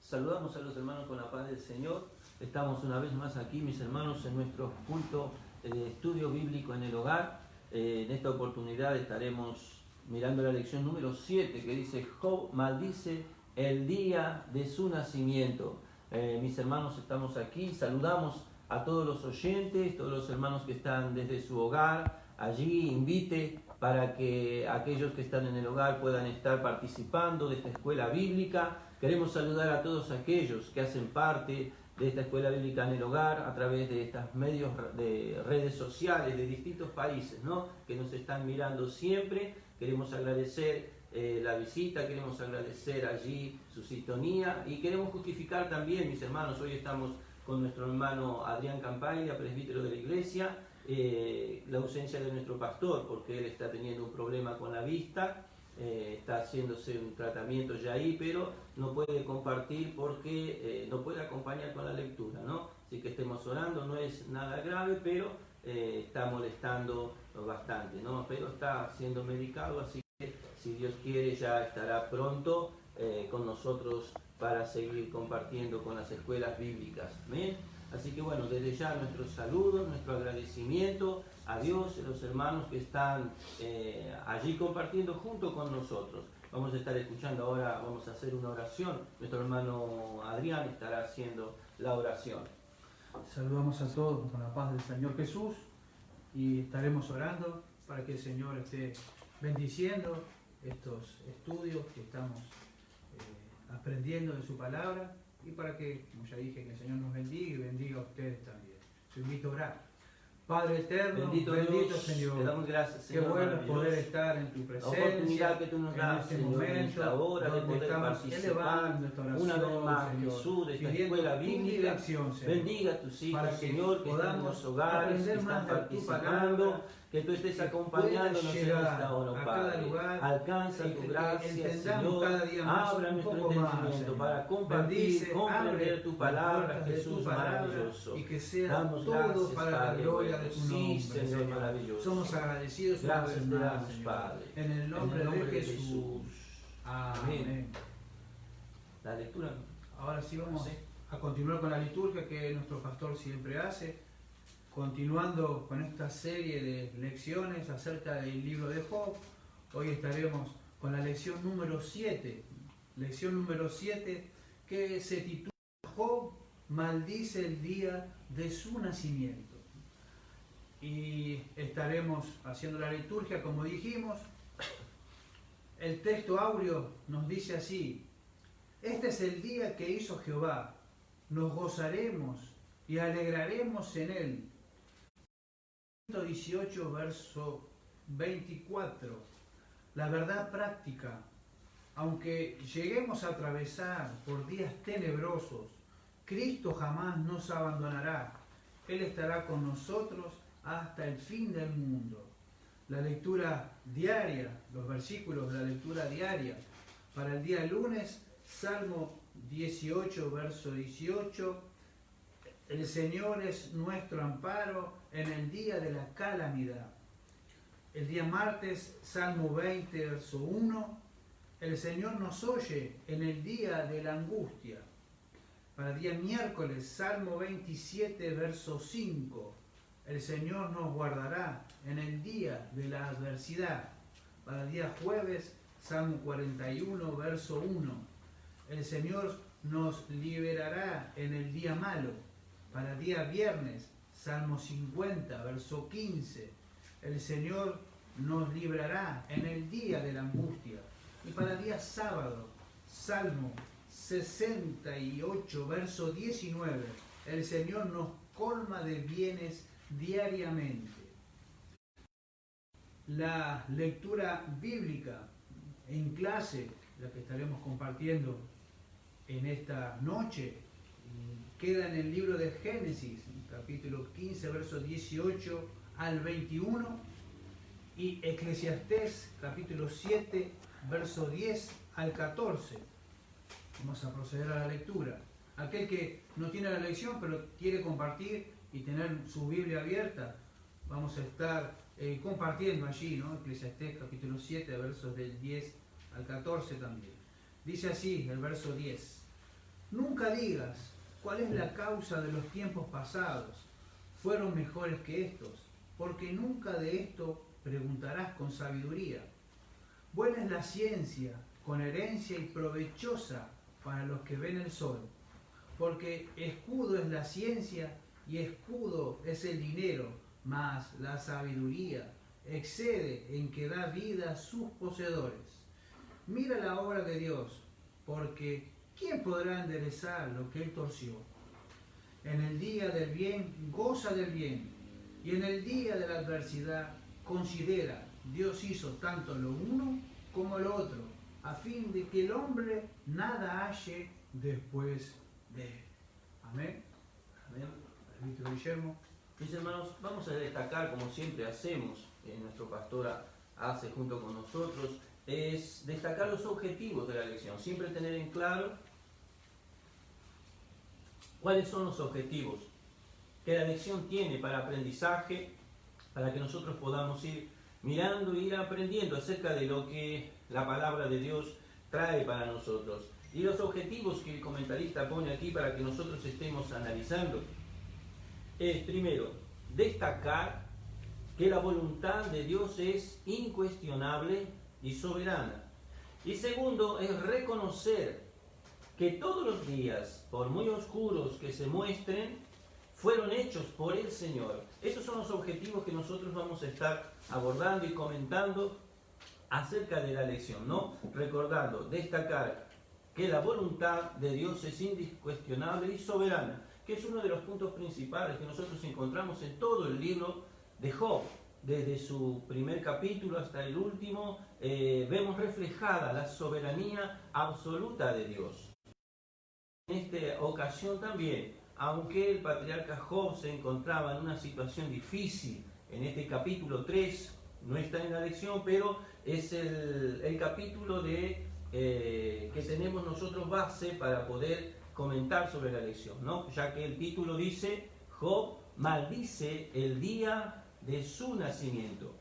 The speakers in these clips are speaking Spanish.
Saludamos a los hermanos con la paz del Señor. Estamos una vez más aquí, mis hermanos, en nuestro culto de estudio bíblico en el hogar. En esta oportunidad estaremos mirando la lección número 7 que dice: Job maldice el día de su nacimiento. Mis hermanos, estamos aquí. Saludamos a todos los oyentes, todos los hermanos que están desde su hogar. Allí invite para que aquellos que están en el hogar puedan estar participando de esta escuela bíblica. Queremos saludar a todos aquellos que hacen parte de esta escuela bíblica en el hogar a través de estos medios de redes sociales de distintos países, ¿no?, que nos están mirando siempre. Queremos agradecer la visita, queremos agradecer allí su sintonía y queremos justificar también, mis hermanos, hoy estamos con nuestro hermano Adrián Campaglia, presbítero de la iglesia, la ausencia de nuestro pastor porque él está teniendo un problema con la vista. Está haciéndose un tratamiento ya ahí, pero no puede compartir porque no puede acompañar con la lectura, ¿no? Así que estemos orando, no es nada grave, pero está molestando bastante, ¿no? Pero está siendo medicado, así que si Dios quiere ya estará pronto con nosotros para seguir compartiendo con las escuelas bíblicas. ¿Amén? Así que bueno, desde ya nuestros saludos, nuestro agradecimiento a Dios y a los hermanos que están allí compartiendo junto con nosotros. Vamos a estar escuchando ahora, vamos a hacer una oración. Nuestro hermano Adrián estará haciendo la oración. Saludamos a todos con la paz del Señor Jesús y estaremos orando para que el Señor esté bendiciendo estos estudios que estamos aprendiendo de su palabra y para que, como ya dije, que el Señor nos bendiga y bendiga a ustedes también. Te invito a orar. Padre eterno, bendito Dios, Señor. Te damos gracias, Señor. Qué bueno poder estar en tu presencia. La oportunidad que tú nos das, en este Señor, momento, en esta hora de poder participar esta oración, una vez más, Señor, Jesús, de esta escuela bíblica. Bendiga a tus hijos, para que Señor, que están en los hogares, que están participando, que tú estés acompañándonos en esta hora, Padre. Alcanza tu gracia, Señor. Abra nuestro entendimiento para compartir, comprender tu palabra, Jesús maravilloso. Y que sea damos todo gracias, para la Padre, gloria de tu nombre, sí, Señor, maravilloso. Somos agradecidos por gracias, tu te verdad, damos, Señor. Padre. En el nombre de Jesús. Amén. La lectura. Ahora sí vamos a continuar con la liturgia que nuestro pastor siempre hace, continuando con esta serie de lecciones acerca del libro de Job. Hoy estaremos con la lección número 7, que se titula Job maldice el día de su nacimiento. Y estaremos haciendo la liturgia como dijimos. El texto áureo nos dice así: este es el día que hizo Jehová, nos gozaremos y alegraremos en él. 118, verso 24. La verdad práctica: aunque lleguemos a atravesar por días tenebrosos, Cristo jamás nos abandonará. Él estará con nosotros hasta el fin del mundo. La lectura diaria, los versículos de la lectura diaria para el día lunes: Salmo 18, verso 18. El Señor es nuestro amparo en el día de la calamidad. El día martes, Salmo 20, verso 1. El Señor nos oye en el día de la angustia. Para el día miércoles, Salmo 27, verso 5. El Señor nos guardará en el día de la adversidad. Para el día jueves, Salmo 41, verso 1. El Señor nos liberará en el día malo. Para el día viernes, Salmo 50, verso 15. El Señor nos librará en el día de la angustia. Y para el día sábado, Salmo 68, verso 19. El Señor nos colma de bienes diariamente. La lectura bíblica en clase, la que estaremos compartiendo en esta noche, queda en el libro de Génesis, capítulo 15, versos 18 al 21, y Eclesiastés, capítulo 7, verso 10 al 14. Vamos a proceder a la lectura. Aquel que no tiene la lección, pero quiere compartir y tener su Biblia abierta, vamos a estar compartiendo allí, ¿no? Eclesiastés, capítulo 7, versos del 10 al 14 también. Dice así el verso 10: Nunca digas, ¿cuál es la causa de los tiempos pasados? Fueron mejores que estos, porque nunca de esto preguntarás con sabiduría. Buena es la ciencia, con herencia y provechosa para los que ven el sol, porque escudo es la ciencia y escudo es el dinero, mas la sabiduría excede en que da vida a sus poseedores. Mira la obra de Dios, porque ¿quién podrá enderezar lo que él torció? En el día del bien, goza del bien, y en el día de la adversidad, considera, Dios hizo tanto lo uno como lo otro, a fin de que el hombre nada halle después de él. Amén. Amén. Presbítero Guillermo. Mis hermanos, vamos a destacar, como siempre hacemos, nuestro pastor hace junto con nosotros, es destacar los objetivos de la lección. Siempre tener en claro cuáles son los objetivos que la lección tiene para aprendizaje, para que nosotros podamos ir mirando e ir aprendiendo acerca de lo que la palabra de Dios trae para nosotros. Y los objetivos que el comentarista pone aquí para que nosotros estemos analizando es, primero, destacar que la voluntad de Dios es incuestionable y soberana. Y segundo, es reconocer que todos los días, por muy oscuros que se muestren, fueron hechos por el Señor. Esos son los objetivos que nosotros vamos a estar abordando y comentando acerca de la lección, ¿no? Recordando, destacar que la voluntad de Dios es incuestionable y soberana, que es uno de los puntos principales que nosotros encontramos en todo el libro de Job. Desde su primer capítulo hasta el último, vemos reflejada la soberanía absoluta de Dios. En esta ocasión también, aunque el patriarca Job se encontraba en una situación difícil, en este capítulo 3, no está en la lección, pero es el capítulo que tenemos nosotros base para poder comentar sobre la lección, ¿no? Ya que el título dice, Job maldice el día de su nacimiento.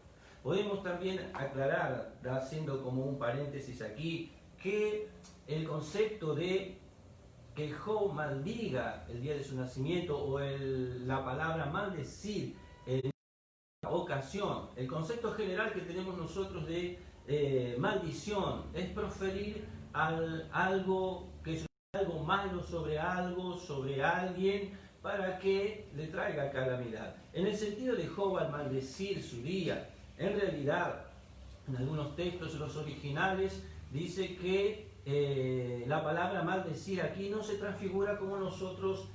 Podemos también aclarar, haciendo como un paréntesis aquí, que el concepto de que Job maldiga el día de su nacimiento o la palabra maldecir en esta ocasión, el concepto general que tenemos nosotros de maldición es proferir algo que es algo malo sobre algo, sobre alguien, para que le traiga calamidad. En el sentido de Job al maldecir su día, en realidad, en algunos textos, los originales, dice que la palabra maldecir aquí no se transfigura como nosotros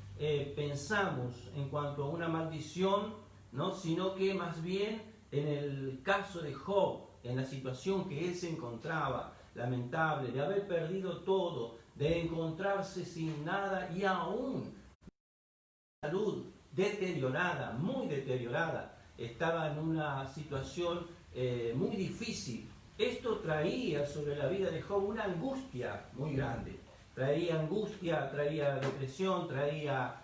pensamos en cuanto a una maldición, ¿no? Sino que más bien en el caso de Job, en la situación que él se encontraba, lamentable, de haber perdido todo, de encontrarse sin nada y aún salud deteriorada, muy deteriorada, estaba en una situación muy difícil. Esto traía sobre la vida de Job una angustia muy grande. Traía angustia, traía depresión, traía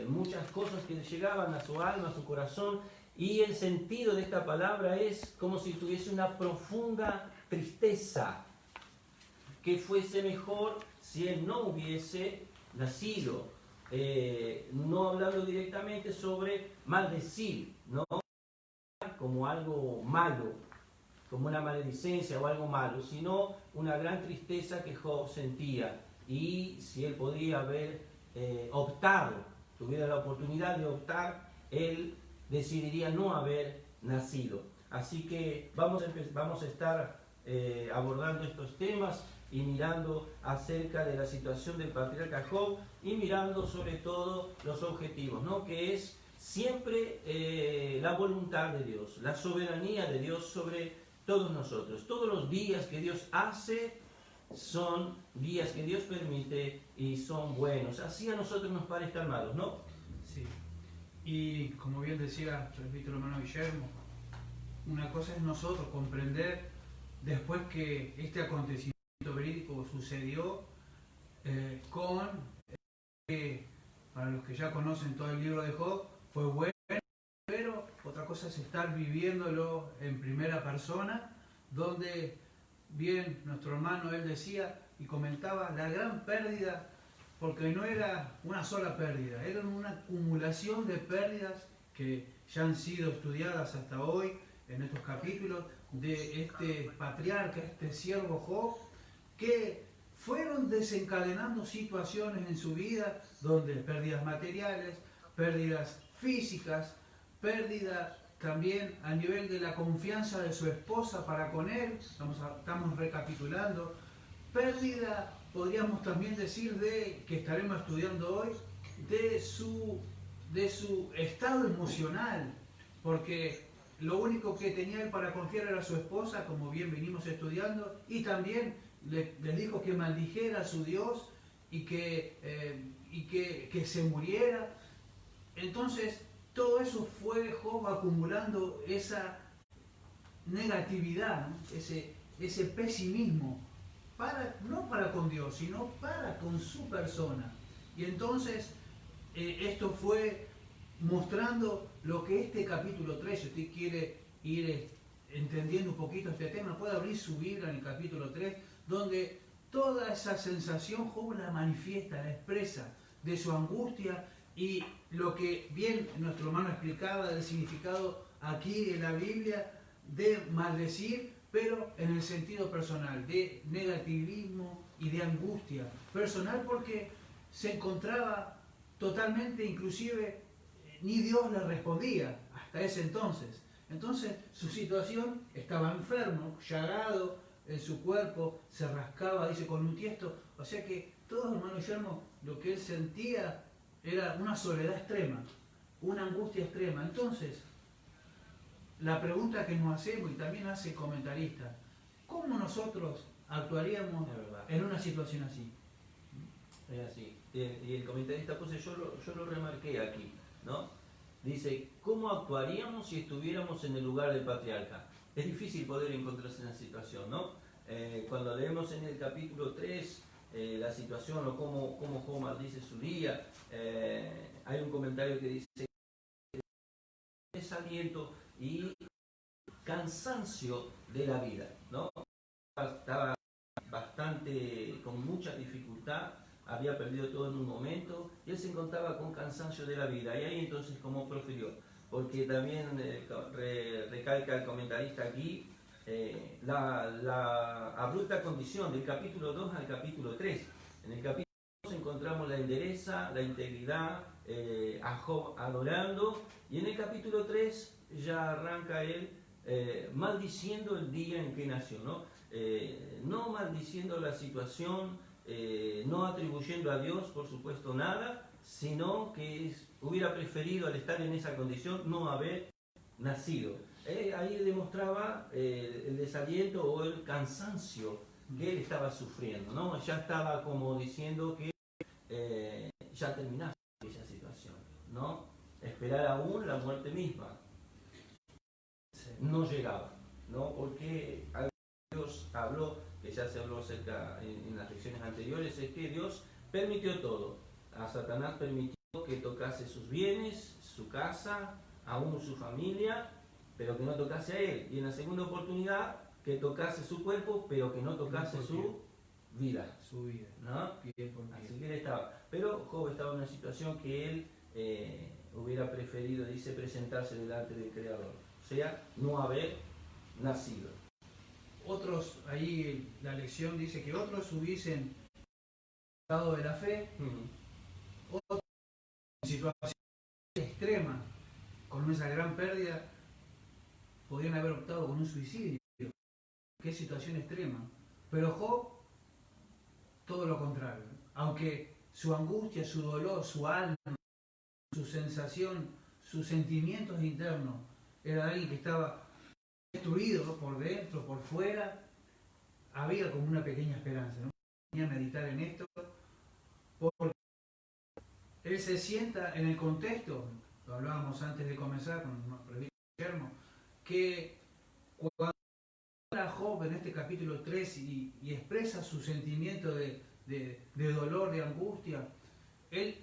muchas cosas que llegaban a su alma, a su corazón. Y el sentido de esta palabra es como si tuviese una profunda tristeza, que fuese mejor si él no hubiese nacido. No hablando directamente sobre maldecir, ¿no? Como algo malo, como una maledicencia o algo malo, sino una gran tristeza que Job sentía. Y si él podría haber optado, tuviera la oportunidad de optar, él decidiría no haber nacido. Así que vamos a estar abordando estos temas y mirando acerca de la situación del patriarca Job y mirando sobre todo los objetivos, ¿no? Que es siempre la voluntad de Dios, la soberanía de Dios sobre todos nosotros. Todos los días que Dios hace son días que Dios permite y son buenos. Así a nosotros nos parezcan malos, ¿no? Sí. Y como bien decía el presbítero hermano Guillermo, una cosa es nosotros comprender después que este acontecimiento verídico sucedió con que para los que ya conocen todo el libro de Job fue bueno, pero otra cosa es estar viviéndolo en primera persona, donde bien nuestro hermano él decía y comentaba la gran pérdida porque no era una sola pérdida, era una acumulación de pérdidas que ya han sido estudiadas hasta hoy en estos capítulos de este patriarca, este siervo Job, que fueron desencadenando situaciones en su vida donde pérdidas materiales, pérdidas físicas, pérdidas también a nivel de la confianza de su esposa para con él, estamos recapitulando, pérdida, podríamos también decir, de que estaremos estudiando hoy, de su estado emocional, porque lo único que tenía él para confiar era su esposa, como bien venimos estudiando, y también les dijo que maldijera a su Dios y que se muriera. Entonces, todo eso fue Job acumulando esa negatividad, ¿no? ese pesimismo, no para con Dios, sino para con su persona. Y entonces, esto fue mostrando lo que este capítulo 3, si usted quiere ir entendiendo un poquito este tema, puede abrir su Biblia en el capítulo 3, donde toda esa sensación Job la manifiesta, la expresa de su angustia y lo que bien nuestro hermano explicaba del significado aquí en la Biblia de maldecir, pero en el sentido personal, de negativismo y de angustia personal, porque se encontraba totalmente, inclusive ni Dios le respondía hasta ese entonces. Entonces su situación, estaba enfermo, llagado en su cuerpo, se rascaba, dice, con un tiesto. O sea que todos, hermano Guillermo, lo que él sentía era una soledad extrema, una angustia extrema. Entonces, la pregunta que nos hacemos, y también hace el comentarista, ¿cómo nosotros actuaríamos en una situación así? Es así. Y el comentarista puse, yo lo remarqué aquí, ¿no? Dice, ¿cómo actuaríamos si estuviéramos en el lugar del patriarca? Es difícil poder encontrarse en la situación, ¿no? Cuando leemos en el capítulo 3 la situación o cómo Job maldice su día, hay un comentario que dice desaliento y cansancio de la vida, ¿no? Estaba bastante, con mucha dificultad, había perdido todo en un momento y él se encontraba con cansancio de la vida. Y ahí entonces, ¿cómo profirió? Porque también recalca el comentarista aquí la abrupta condición del capítulo 2 al capítulo 3. En el capítulo 2 encontramos la entereza, la integridad, a Job adorando, y en el capítulo 3 ya arranca él maldiciendo el día en que nació, ¿no? No maldiciendo la situación, no atribuyendo a Dios, por supuesto, nada, sino que hubiera preferido, al estar en esa condición, no haber nacido. Ahí demostraba el desaliento o el cansancio que él estaba sufriendo, ¿no? Ya estaba como diciendo que ya terminaste esa situación, ¿no? Esperar aún la muerte misma. No llegaba, ¿no? Porque Dios habló, que ya se habló acerca en las lecciones anteriores, es que Dios permitió todo. A Satanás permitió que tocase sus bienes, su casa, aún su familia, pero que no tocase a él. Y en la segunda oportunidad, que tocase su cuerpo, pero que no tocase su vida. Su vida, ¿no? Así que él estaba. Pero Job estaba en una situación que él hubiera preferido, dice, presentarse delante del Creador. O sea, no haber nacido. Otros, ahí la lección dice que otros hubiesen estado de la fe, otros en situaciones extremas, con esa gran pérdida, podrían haber optado con un suicidio. Qué situación extrema. Pero Job, todo lo contrario. Aunque su angustia, su dolor, su alma, su sensación, sus sentimientos internos, era alguien que estaba destruido por dentro, por fuera, había como una pequeña esperanza, ¿no? Venía a meditar en esto, porque él se sienta en el contexto, lo hablábamos antes de comenzar con el Guillermo, que cuando habla Job en este capítulo 3 y expresa su sentimiento de dolor, de angustia, él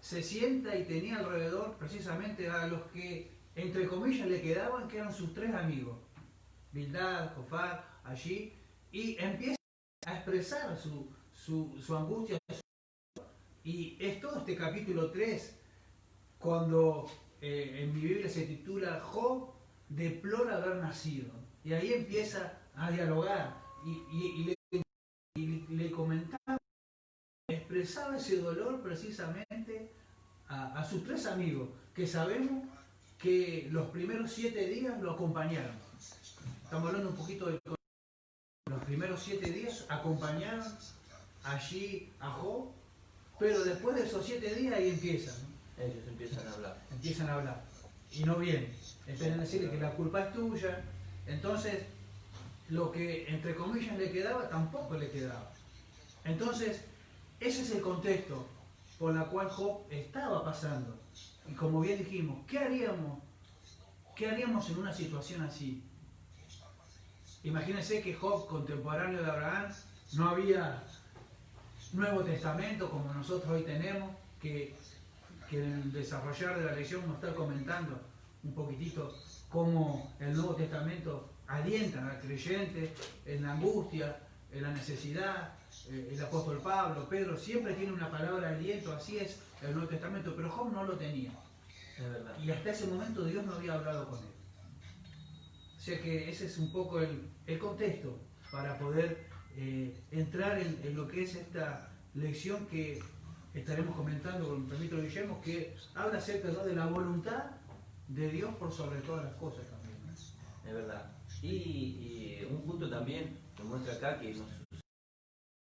se sienta y tenía alrededor precisamente a los que, entre comillas, le quedaban, que eran sus tres amigos, Bildad, Jofar, allí, y empieza a expresar su angustia, Y es todo este capítulo 3, cuando en mi Biblia se titula Job deplora haber nacido. Y ahí empieza a dialogar y le comentaba, expresaba ese dolor precisamente a sus 3 amigos, que sabemos que los primeros 7 días lo acompañaron. Estamos hablando un poquito de los primeros 7 días acompañaron allí a Job, pero después de esos 7 días ahí empiezan, ¿no? Ellos empiezan a hablar. Empiezan a hablar y no vienen. Empiezan a decirle que la culpa es tuya. Entonces, lo que entre comillas le quedaba, tampoco le quedaba. Entonces, ese es el contexto por el cual Job estaba pasando. Y como bien dijimos, ¿qué haríamos en una situación así? Imagínense que Job, contemporáneo de Abraham, no había Nuevo Testamento como nosotros hoy tenemos, que en el desarrollar de la lección nos está comentando un poquitito cómo el Nuevo Testamento alienta al creyente en la angustia, en la necesidad. El apóstol Pablo, Pedro, siempre tiene una palabra de aliento, así es el Nuevo Testamento, pero Job no lo tenía. Es verdad. Y hasta ese momento Dios no había hablado con él. O sea que ese es un poco el contexto para poder entrar en lo que es esta lección que estaremos comentando con Pedro Guillermo, que habla acerca, ¿no?, de la voluntad de Dios por sobre todas las cosas también, ¿no? Es verdad. Y un punto también que muestra acá que nos sucede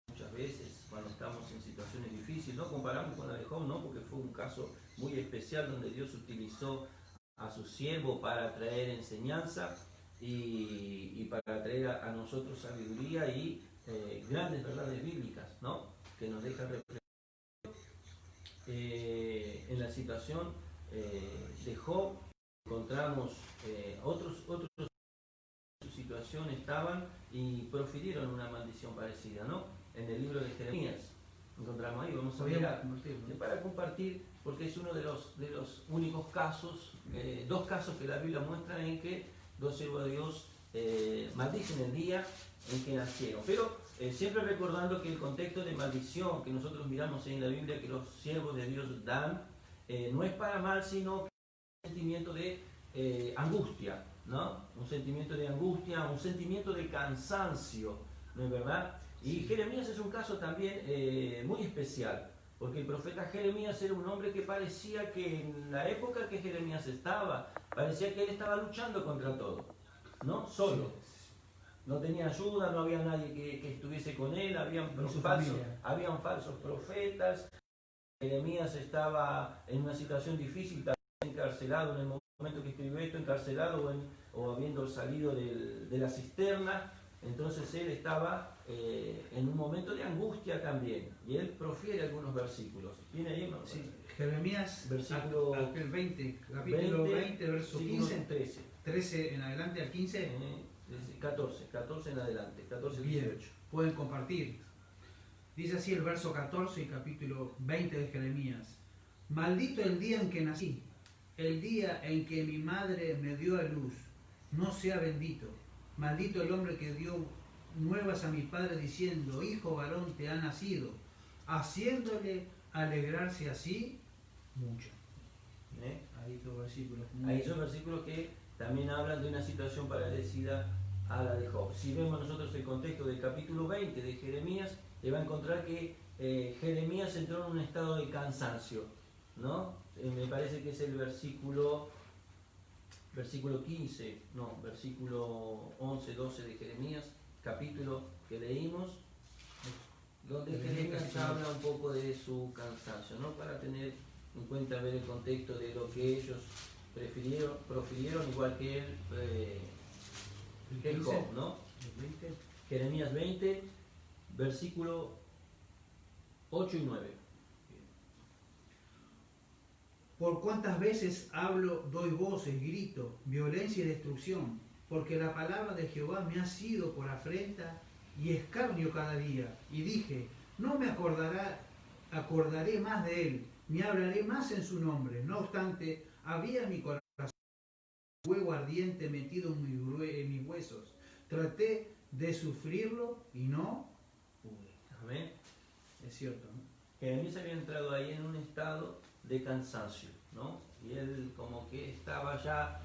muchas veces cuando estamos en situaciones difíciles, no comparamos con la de Job, no, porque fue un caso muy especial donde Dios utilizó a su siervo para traer enseñanza y para traer a nosotros sabiduría y grandes verdades bíblicas, ¿no?, que nos dejan reflexionar. En la situación de Job encontramos otros en su situación estaban y profirieron una maldición parecida, ¿no? En el libro de Jeremías encontramos ahí, vamos a mirar para compartir, porque es uno de los únicos casos, 2 casos que la Biblia muestra en que 2 siervos de Dios maldicen el día en que nacieron. Pero siempre recordando que el contexto de maldición que nosotros miramos en la Biblia, que los siervos de Dios dan, no es para mal, sino que es un sentimiento de angustia, ¿no? Un sentimiento de angustia, un sentimiento de cansancio, ¿no es verdad? Y Jeremías es un caso también muy especial, porque el profeta Jeremías era un hombre que parecía que en la época que Jeremías estaba, parecía que él estaba luchando contra todo, ¿no? Solo. No tenía ayuda, no había nadie que estuviese con él, habían falsos profetas. Jeremías estaba en una situación difícil, también encarcelado en el momento que escribió esto, encarcelado o habiendo salido de la cisterna. Entonces él estaba en un momento de angustia también, y él profiere algunos versículos. ¿Viene ahí, no? Sí, Jeremías, versículo capítulo 20, verso 15, 13 en adelante al 15. 14 en adelante, 14, 18. Bien, pueden compartir. Dice así el verso 14 y capítulo 20 de Jeremías. Maldito el día en que nací, el día en que mi madre me dio a luz, no sea bendito. Maldito el hombre que dio nuevas a mi padre diciendo, hijo varón te ha nacido, haciéndole alegrarse así mucho. Ahí son versículos. Ahí son versículos que también hablan de una situación parecida a la de Job. Si vemos nosotros el contexto del capítulo 20 de Jeremías, le va a encontrar que Jeremías entró en un estado de cansancio, ¿no? Me parece que es el versículo 15, no, versículo 11, 12 de Jeremías, capítulo que leímos, donde Jeremías habla un poco de su cansancio, ¿no? Para tener en cuenta, ver el contexto de lo que ellos profirieron igual que él, el Job, ¿no? 20. Jeremías 20, versículo 8 y 9. Por cuántas veces hablo, doy voces, grito, violencia y destrucción, porque la palabra de Jehová me ha sido por afrenta y escarnio cada día. Y dije, no me acordaré más de él, ni hablaré más en su nombre. No obstante, había en mi corazón fuego ardiente metido en mis huesos. Traté de sufrirlo y no pude. Amén. Es cierto, ¿no? Jeremías había entrado ahí en un estado de cansancio, ¿no? Y él como que estaba ya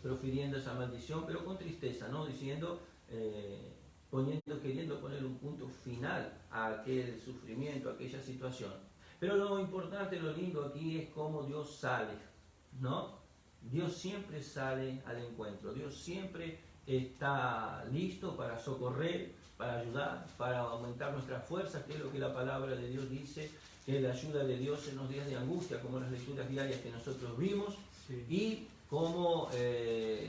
profiriendo esa maldición, pero con tristeza, ¿no? Diciendo, queriendo poner un punto final a aquel sufrimiento, a aquella situación. Pero lo importante, lo lindo aquí es cómo Dios sale, ¿no? Dios siempre sale al encuentro, Dios siempre está listo para socorrer, para ayudar, para aumentar nuestras fuerzas, que es lo que la palabra de Dios dice, que es la ayuda de Dios en los días de angustia, como las lecturas diarias que nosotros vimos, sí. Y como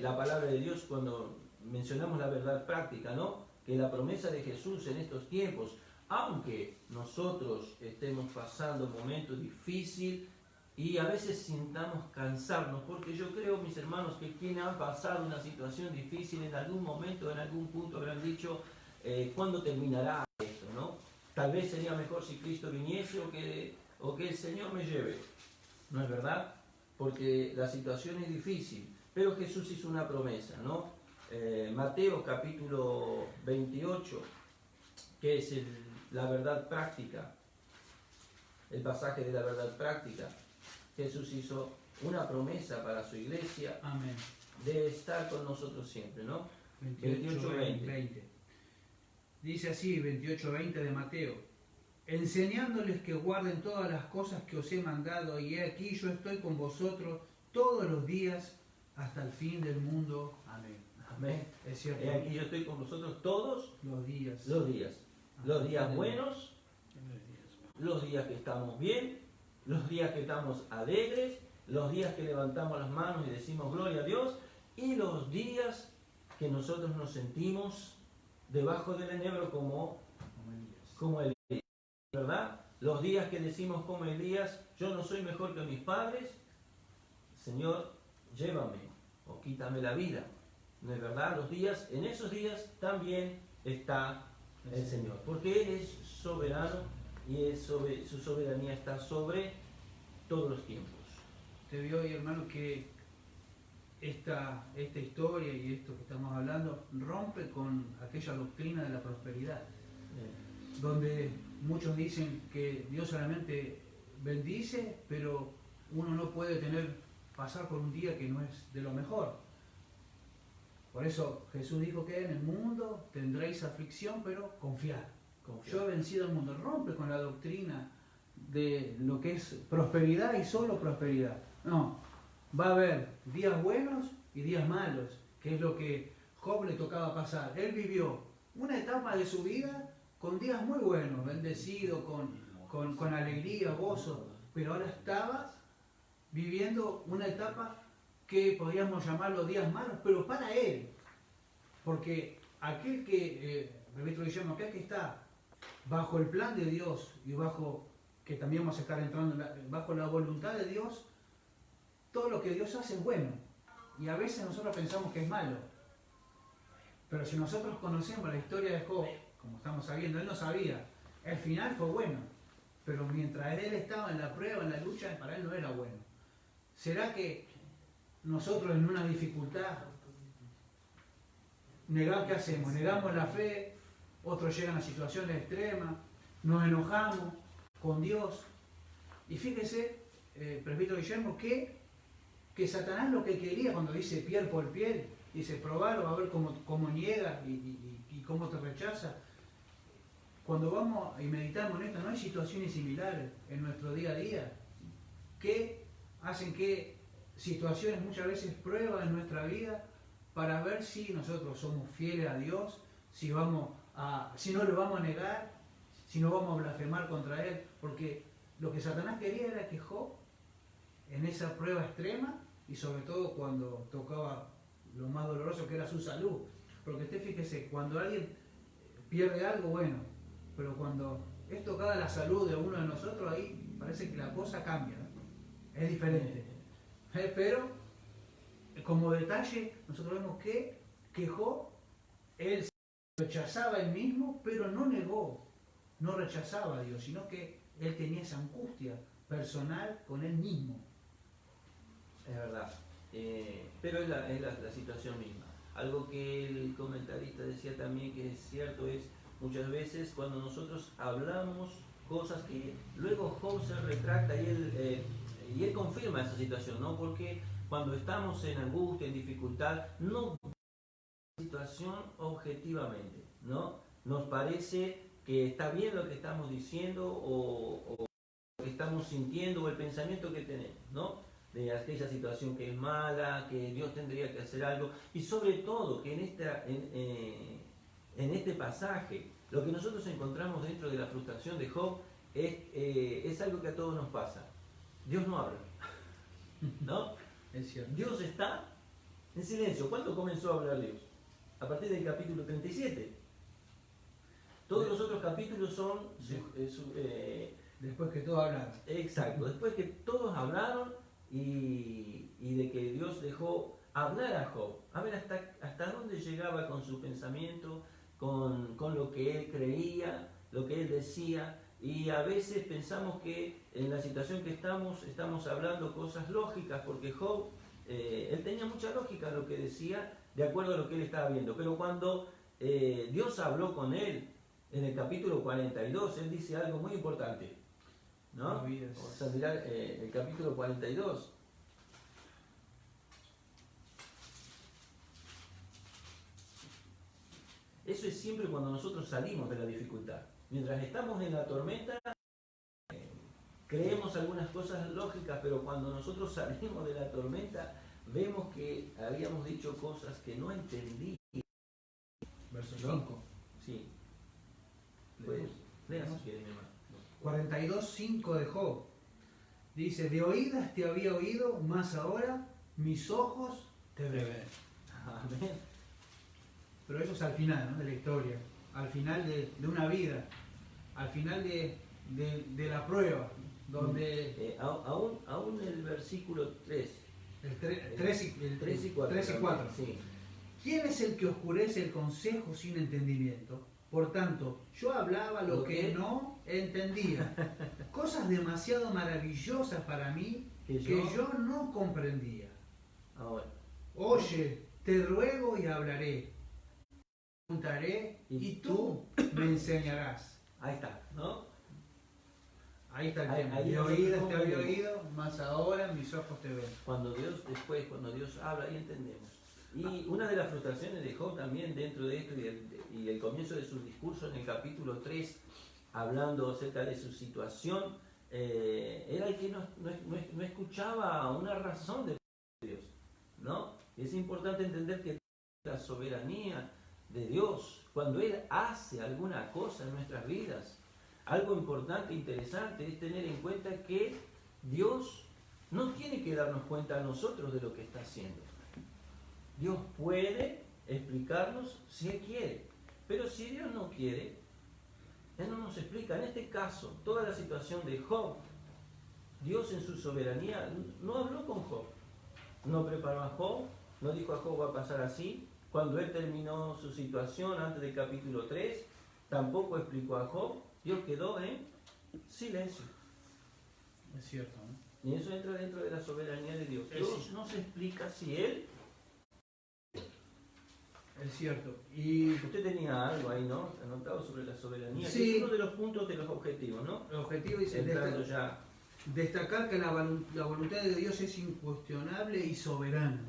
la palabra de Dios cuando mencionamos la verdad práctica, ¿no? Que la promesa de Jesús en estos tiempos, aunque nosotros estemos pasando momentos difíciles y a veces sintamos cansarnos, porque yo creo, mis hermanos, que quienes han pasado una situación difícil en algún momento, en algún punto habrán dicho, ¿cuándo terminará esto, no? Tal vez sería mejor si Cristo viniese o que el Señor me lleve, ¿no es verdad? Porque la situación es difícil, pero Jesús hizo una promesa, ¿no? Mateo capítulo 28, que es la verdad práctica, el pasaje de la verdad práctica. Jesús hizo una promesa para su iglesia. Amén. De estar con nosotros siempre, ¿no? 28:20. Dice así, 28:20 de Mateo: enseñándoles que guarden todas las cosas que os he mandado, y he aquí yo estoy con vosotros todos los días hasta el fin del mundo. Amén. Amén. Es cierto. He aquí yo estoy con vosotros todos los días. Los días. Los días buenos, los días que estamos bien, los días que estamos alegres, los días que levantamos las manos y decimos gloria a Dios, y los días que nosotros nos sentimos debajo del enebro como Elías, ¿verdad? Los días que decimos como Elías, yo no soy mejor que mis padres, Señor, llévame o quítame la vida, ¿no es verdad? Los días, en esos días también está el Señor, porque Él es soberano y su soberanía está sobre todos los tiempos. Te veo hoy, hermano, que esta historia y esto que estamos hablando rompe con aquella doctrina de la prosperidad, donde muchos dicen que Dios solamente bendice, pero uno no puede pasar por un día que no es de lo mejor. Por eso Jesús dijo que en el mundo tendréis aflicción, pero confiad. Yo he vencido al mundo. Rompe con la doctrina de lo que es prosperidad y solo prosperidad. No, va a haber días buenos y días malos, que es lo que Job le tocaba pasar. Él vivió una etapa de su vida con días muy buenos, bendecido, con alegría, gozo, pero ahora estaba viviendo una etapa que podríamos llamarlo días malos, pero para él, porque aquel que, aquel que está bajo el plan de Dios y que también vamos a estar entrando bajo la voluntad de Dios, todo lo que Dios hace es bueno, y a veces nosotros pensamos que es malo, pero si nosotros conocemos la historia de Job, como estamos sabiendo, él no sabía, el final fue bueno, pero mientras él estaba en la prueba, en la lucha, para él no era bueno. ¿Será que nosotros en una dificultad, ¿qué hacemos? Negamos la fe, otros llegan a situaciones extremas, nos enojamos con Dios? Y fíjese, presbítero Guillermo, que Satanás lo que quería cuando dice piel por piel, dice probarlo, a ver cómo niega y cómo te rechaza. Cuando vamos y meditamos en esto, ¿no hay situaciones similares en nuestro día a día que hacen que situaciones muchas veces pruebas en nuestra vida para ver si nosotros somos fieles a Dios, si no le vamos a negar, si no vamos a blasfemar contra Él? Porque lo que Satanás quería era que Job, en esa prueba extrema, y sobre todo cuando tocaba lo más doloroso que era su salud, porque usted fíjese, cuando alguien pierde algo, bueno, pero cuando es tocada la salud de uno de nosotros, ahí parece que la cosa cambia, ¿no? Es diferente. Pero, como detalle, nosotros vemos que Job, él se rechazaba él mismo, pero no negó, no rechazaba a Dios, sino que él tenía esa angustia personal con él mismo. Es verdad, pero es la situación misma. Algo que el comentarista decía también que es cierto es, muchas veces cuando nosotros hablamos cosas que luego Job se retracta y él confirma esa situación, ¿no? Porque cuando estamos en angustia, en dificultad, no vemos la situación objetivamente, ¿no? Nos parece que está bien lo que estamos diciendo o lo que estamos sintiendo o el pensamiento que tenemos, ¿no? De aquella situación que es mala, que Dios tendría que hacer algo, y sobre todo que en este pasaje lo que nosotros encontramos dentro de la frustración de Job es algo que a todos nos pasa. Dios no habla, ¿no? Es cierto. Dios está en silencio. ¿Cuándo comenzó a hablar Dios? A partir del capítulo 37. Todos los otros capítulos son después que todos hablaron. exacto, después que todos hablaron y de que Dios dejó hablar a Job, a ver hasta dónde llegaba con su pensamiento, con lo que él creía, lo que él decía, y a veces pensamos que en la situación que estamos hablando cosas lógicas, porque Job, él tenía mucha lógica en lo que decía, de acuerdo a lo que él estaba viendo, pero cuando Dios habló con él, en el capítulo 42, él dice algo muy importante, ¿no? Vamos a mirar el capítulo 42. Eso es siempre cuando nosotros salimos de la dificultad. Mientras estamos en la tormenta, creemos algunas cosas lógicas, pero cuando nosotros salimos de la tormenta, vemos que habíamos dicho cosas que no entendí. Verso 5. Sí. Pues, lea si quiere, mi hermano. 42:5 de Job. Dice, de oídas te había oído, mas ahora mis ojos te ven. Amén. Pero eso es al final, ¿no? De la historia, al final de una vida, al final de la prueba, donde... aún el versículo 3. El 3 y 4. Sí. ¿Quién es el que oscurece el consejo sin entendimiento? Por tanto, yo hablaba lo que no entendía, cosas demasiado maravillosas para mí que yo no comprendía. Ahora. Oye, te ruego y hablaré, preguntaré y tú me enseñarás. Ahí está, ¿no? Ahí está el tema. Ahí De oídas te había oído, mas ahora mis ojos te ven. Cuando Dios habla, ahí entendemos. Y una de las frustraciones de Job también dentro de esto y el comienzo de su discurso en el capítulo 3, hablando acerca de su situación, era el que no escuchaba una razón de Dios, ¿no? Y es importante entender que la soberanía de Dios, cuando Él hace alguna cosa en nuestras vidas, algo importante, interesante, es tener en cuenta que Dios no tiene que darnos cuenta a nosotros de lo que está haciendo. Dios puede explicarnos si Él quiere, pero si Dios no quiere, Él no nos explica. En este caso, toda la situación de Job, Dios en su soberanía no habló con Job, no preparó a Job, no dijo a Job va a pasar así. Cuando él terminó su situación antes del capítulo 3, tampoco explicó a Job, Dios quedó en silencio. Es cierto, ¿no? Y eso entra dentro de la soberanía de Dios. Dios no se explica si Él... Es cierto. Y usted tenía algo ahí, ¿no? Anotado sobre la soberanía. Sí. Es uno de los puntos de los objetivos, ¿no? El objetivo dice destacar que la voluntad de Dios es incuestionable y soberana.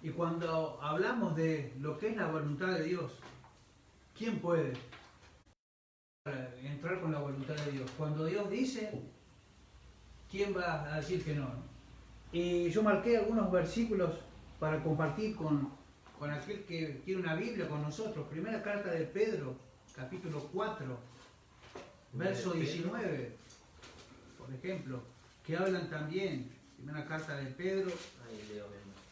Y cuando hablamos de lo que es la voluntad de Dios, ¿quién puede entrar con la voluntad de Dios? Cuando Dios dice, ¿quién va a decir que no? Y yo marqué algunos versículos para compartir con aquel que tiene una Biblia con nosotros. Primera carta de Pedro, capítulo 4, verso 19, por ejemplo, que hablan también, primera carta de Pedro, ahí leo,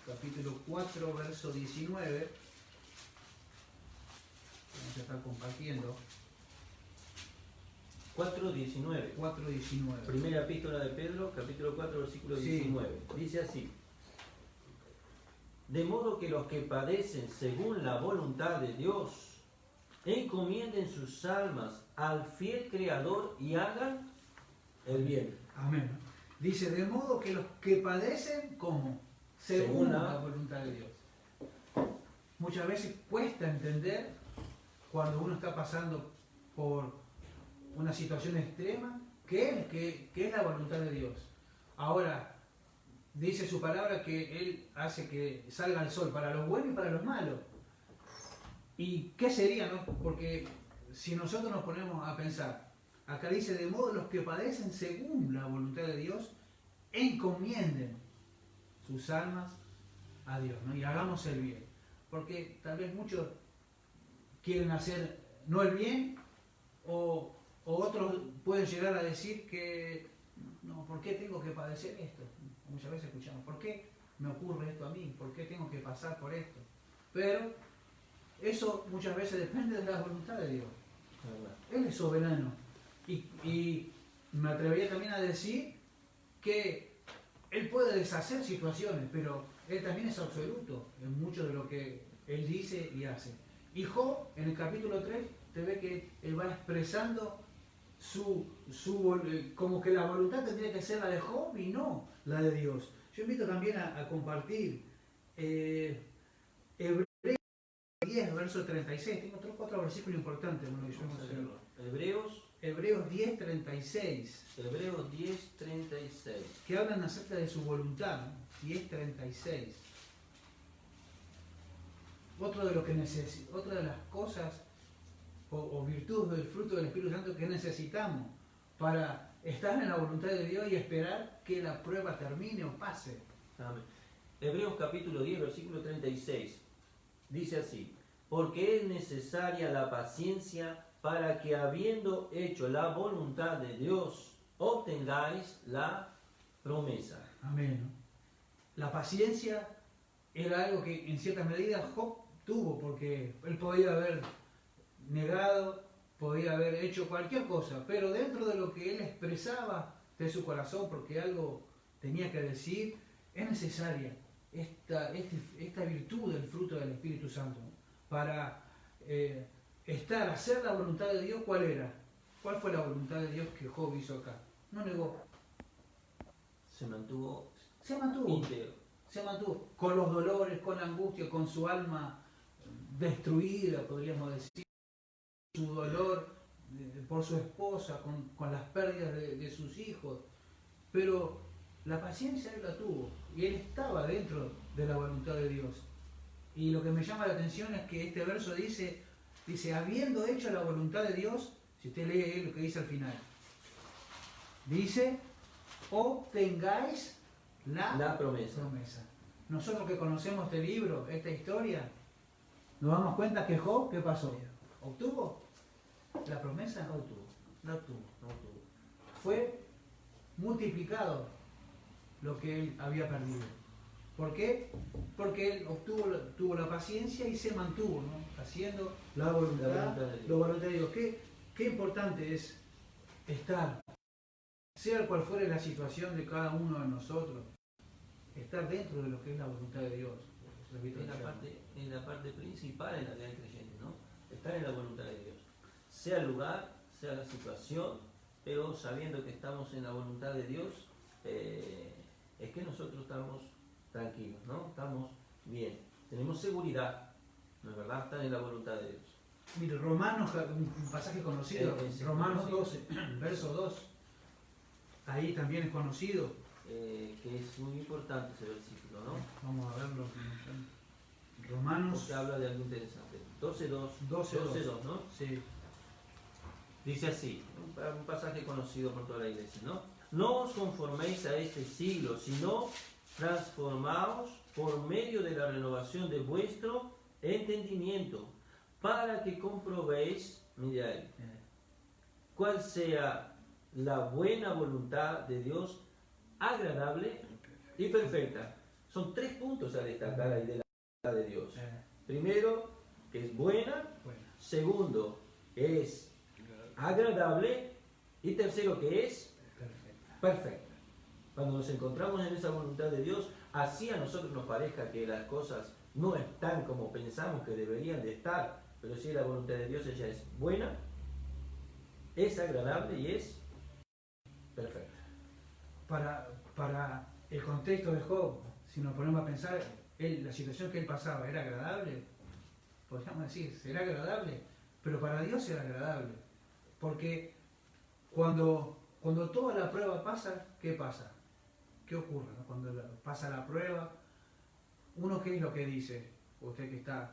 capítulo 4, verso 19, vamos a estar compartiendo. 4:19. 4:19. Primera epístola de Pedro, capítulo 4, versículo 19. Sí. Dice así: de modo que los que padecen según la voluntad de Dios encomienden sus almas al fiel Creador y hagan el bien. Amén. Dice, de modo que los que padecen, ¿cómo? Según la voluntad de Dios. Muchas veces cuesta entender cuando uno está pasando por una situación extrema que es la voluntad de Dios. Ahora, dice su palabra que Él hace que salga el sol para los buenos y para los malos. ¿Y qué sería, no? Porque si nosotros nos ponemos a pensar, acá dice, de modo los que padecen según la voluntad de Dios, encomienden sus almas a Dios, ¿no? Y hagamos el bien. Porque tal vez muchos quieren hacer no el bien, o otros pueden llegar a decir que, no, ¿por qué tengo que padecer esto? Muchas veces escuchamos, ¿por qué me ocurre esto a mí? ¿Por qué tengo que pasar por esto? Pero eso muchas veces depende de la voluntad de Dios. Él es soberano. Y me atrevería también a decir que Él puede deshacer situaciones, pero Él también es absoluto en mucho de lo que Él dice y hace. Y Job, en el capítulo 3, te ve que Él va expresando como que la voluntad tendría que ser la de Job y no la de Dios. Yo invito también a compartir Hebreos 10, verso 36. Tengo otros 4 versículos importantes. Bueno, Hebreos 10, 36. Hebreos 10, 36. Que hablan acerca de su voluntad. 10, 36. Otra de las cosas o virtudes del fruto del Espíritu Santo que necesitamos para estar en la voluntad de Dios y esperar que la prueba termine o pase. Amén. Hebreos capítulo 10, versículo 36. Dice así: porque es necesaria la paciencia para que, habiendo hecho la voluntad de Dios, obtengáis la promesa. Amén. La paciencia era algo que en cierta medida Job tuvo, porque él podía haber negado, podía haber hecho cualquier cosa, pero dentro de lo que él expresaba de su corazón, porque algo tenía que decir, es necesaria esta virtud del fruto del Espíritu Santo para hacer la voluntad de Dios. ¿Cuál era? ¿Cuál fue la voluntad de Dios que Job hizo acá? No negó. Se mantuvo íntegro. Se mantuvo con los dolores, con la angustia, con su alma destruida, podríamos decir, su dolor por su esposa, con las pérdidas de sus hijos. Pero la paciencia él la tuvo y él estaba dentro de la voluntad de Dios. Y lo que me llama la atención es que este verso dice, habiendo hecho la voluntad de Dios, si usted lee lo que dice al final, dice, obtengáis la promesa. Nosotros que conocemos este libro, esta historia, nos damos cuenta que Job, ¿qué pasó? ¿Obtuvo la promesa? No obtuvo. Fue multiplicado lo que él había perdido. ¿Por qué? Porque él tuvo la paciencia y se mantuvo, ¿no? Haciendo la voluntad de Dios. Qué importante es estar, sea cual fuere la situación de cada uno de nosotros, estar dentro de lo que es la voluntad de Dios. Es la parte principal en la vida del creyente, ¿no? Estar en la voluntad de Dios. Sea el lugar, sea la situación, pero sabiendo que estamos en la voluntad de Dios, es que nosotros estamos tranquilos, ¿no? Estamos bien. Tenemos seguridad, ¿no es verdad? Estar en la voluntad de Dios. Mire, Romanos, un pasaje conocido, Romanos 12, verso 2. Ahí también es conocido. Que es muy importante ese versículo, ¿no? Vamos a verlo. Romanos. Porque habla de algo interesante. 12.2, ¿no? Sí. Dice así, un pasaje conocido por toda la iglesia, ¿no? No os conforméis a este siglo, sino transformaos por medio de la renovación de vuestro entendimiento, para que comprobéis, mira ahí, cuál sea la buena voluntad de Dios, agradable y perfecta. Son 3 puntos a destacar ahí de la voluntad de Dios. Primero, que es buena. Segundo, es agradable. Y tercero, que es perfecta. Cuando nos encontramos en esa voluntad de Dios, así a nosotros nos parezca que las cosas no están como pensamos que deberían de estar, pero si la voluntad de Dios, ella es buena, es agradable y es perfecta. Para el contexto de Job, si nos ponemos a pensar, la situación que él pasaba, ¿era agradable? Podríamos decir, ¿será agradable? Pero para Dios era agradable. Porque cuando cuando toda la prueba pasa, ¿qué pasa? ¿Qué ocurre, no? Cuando pasa la prueba, uno qué es lo que dice, usted que está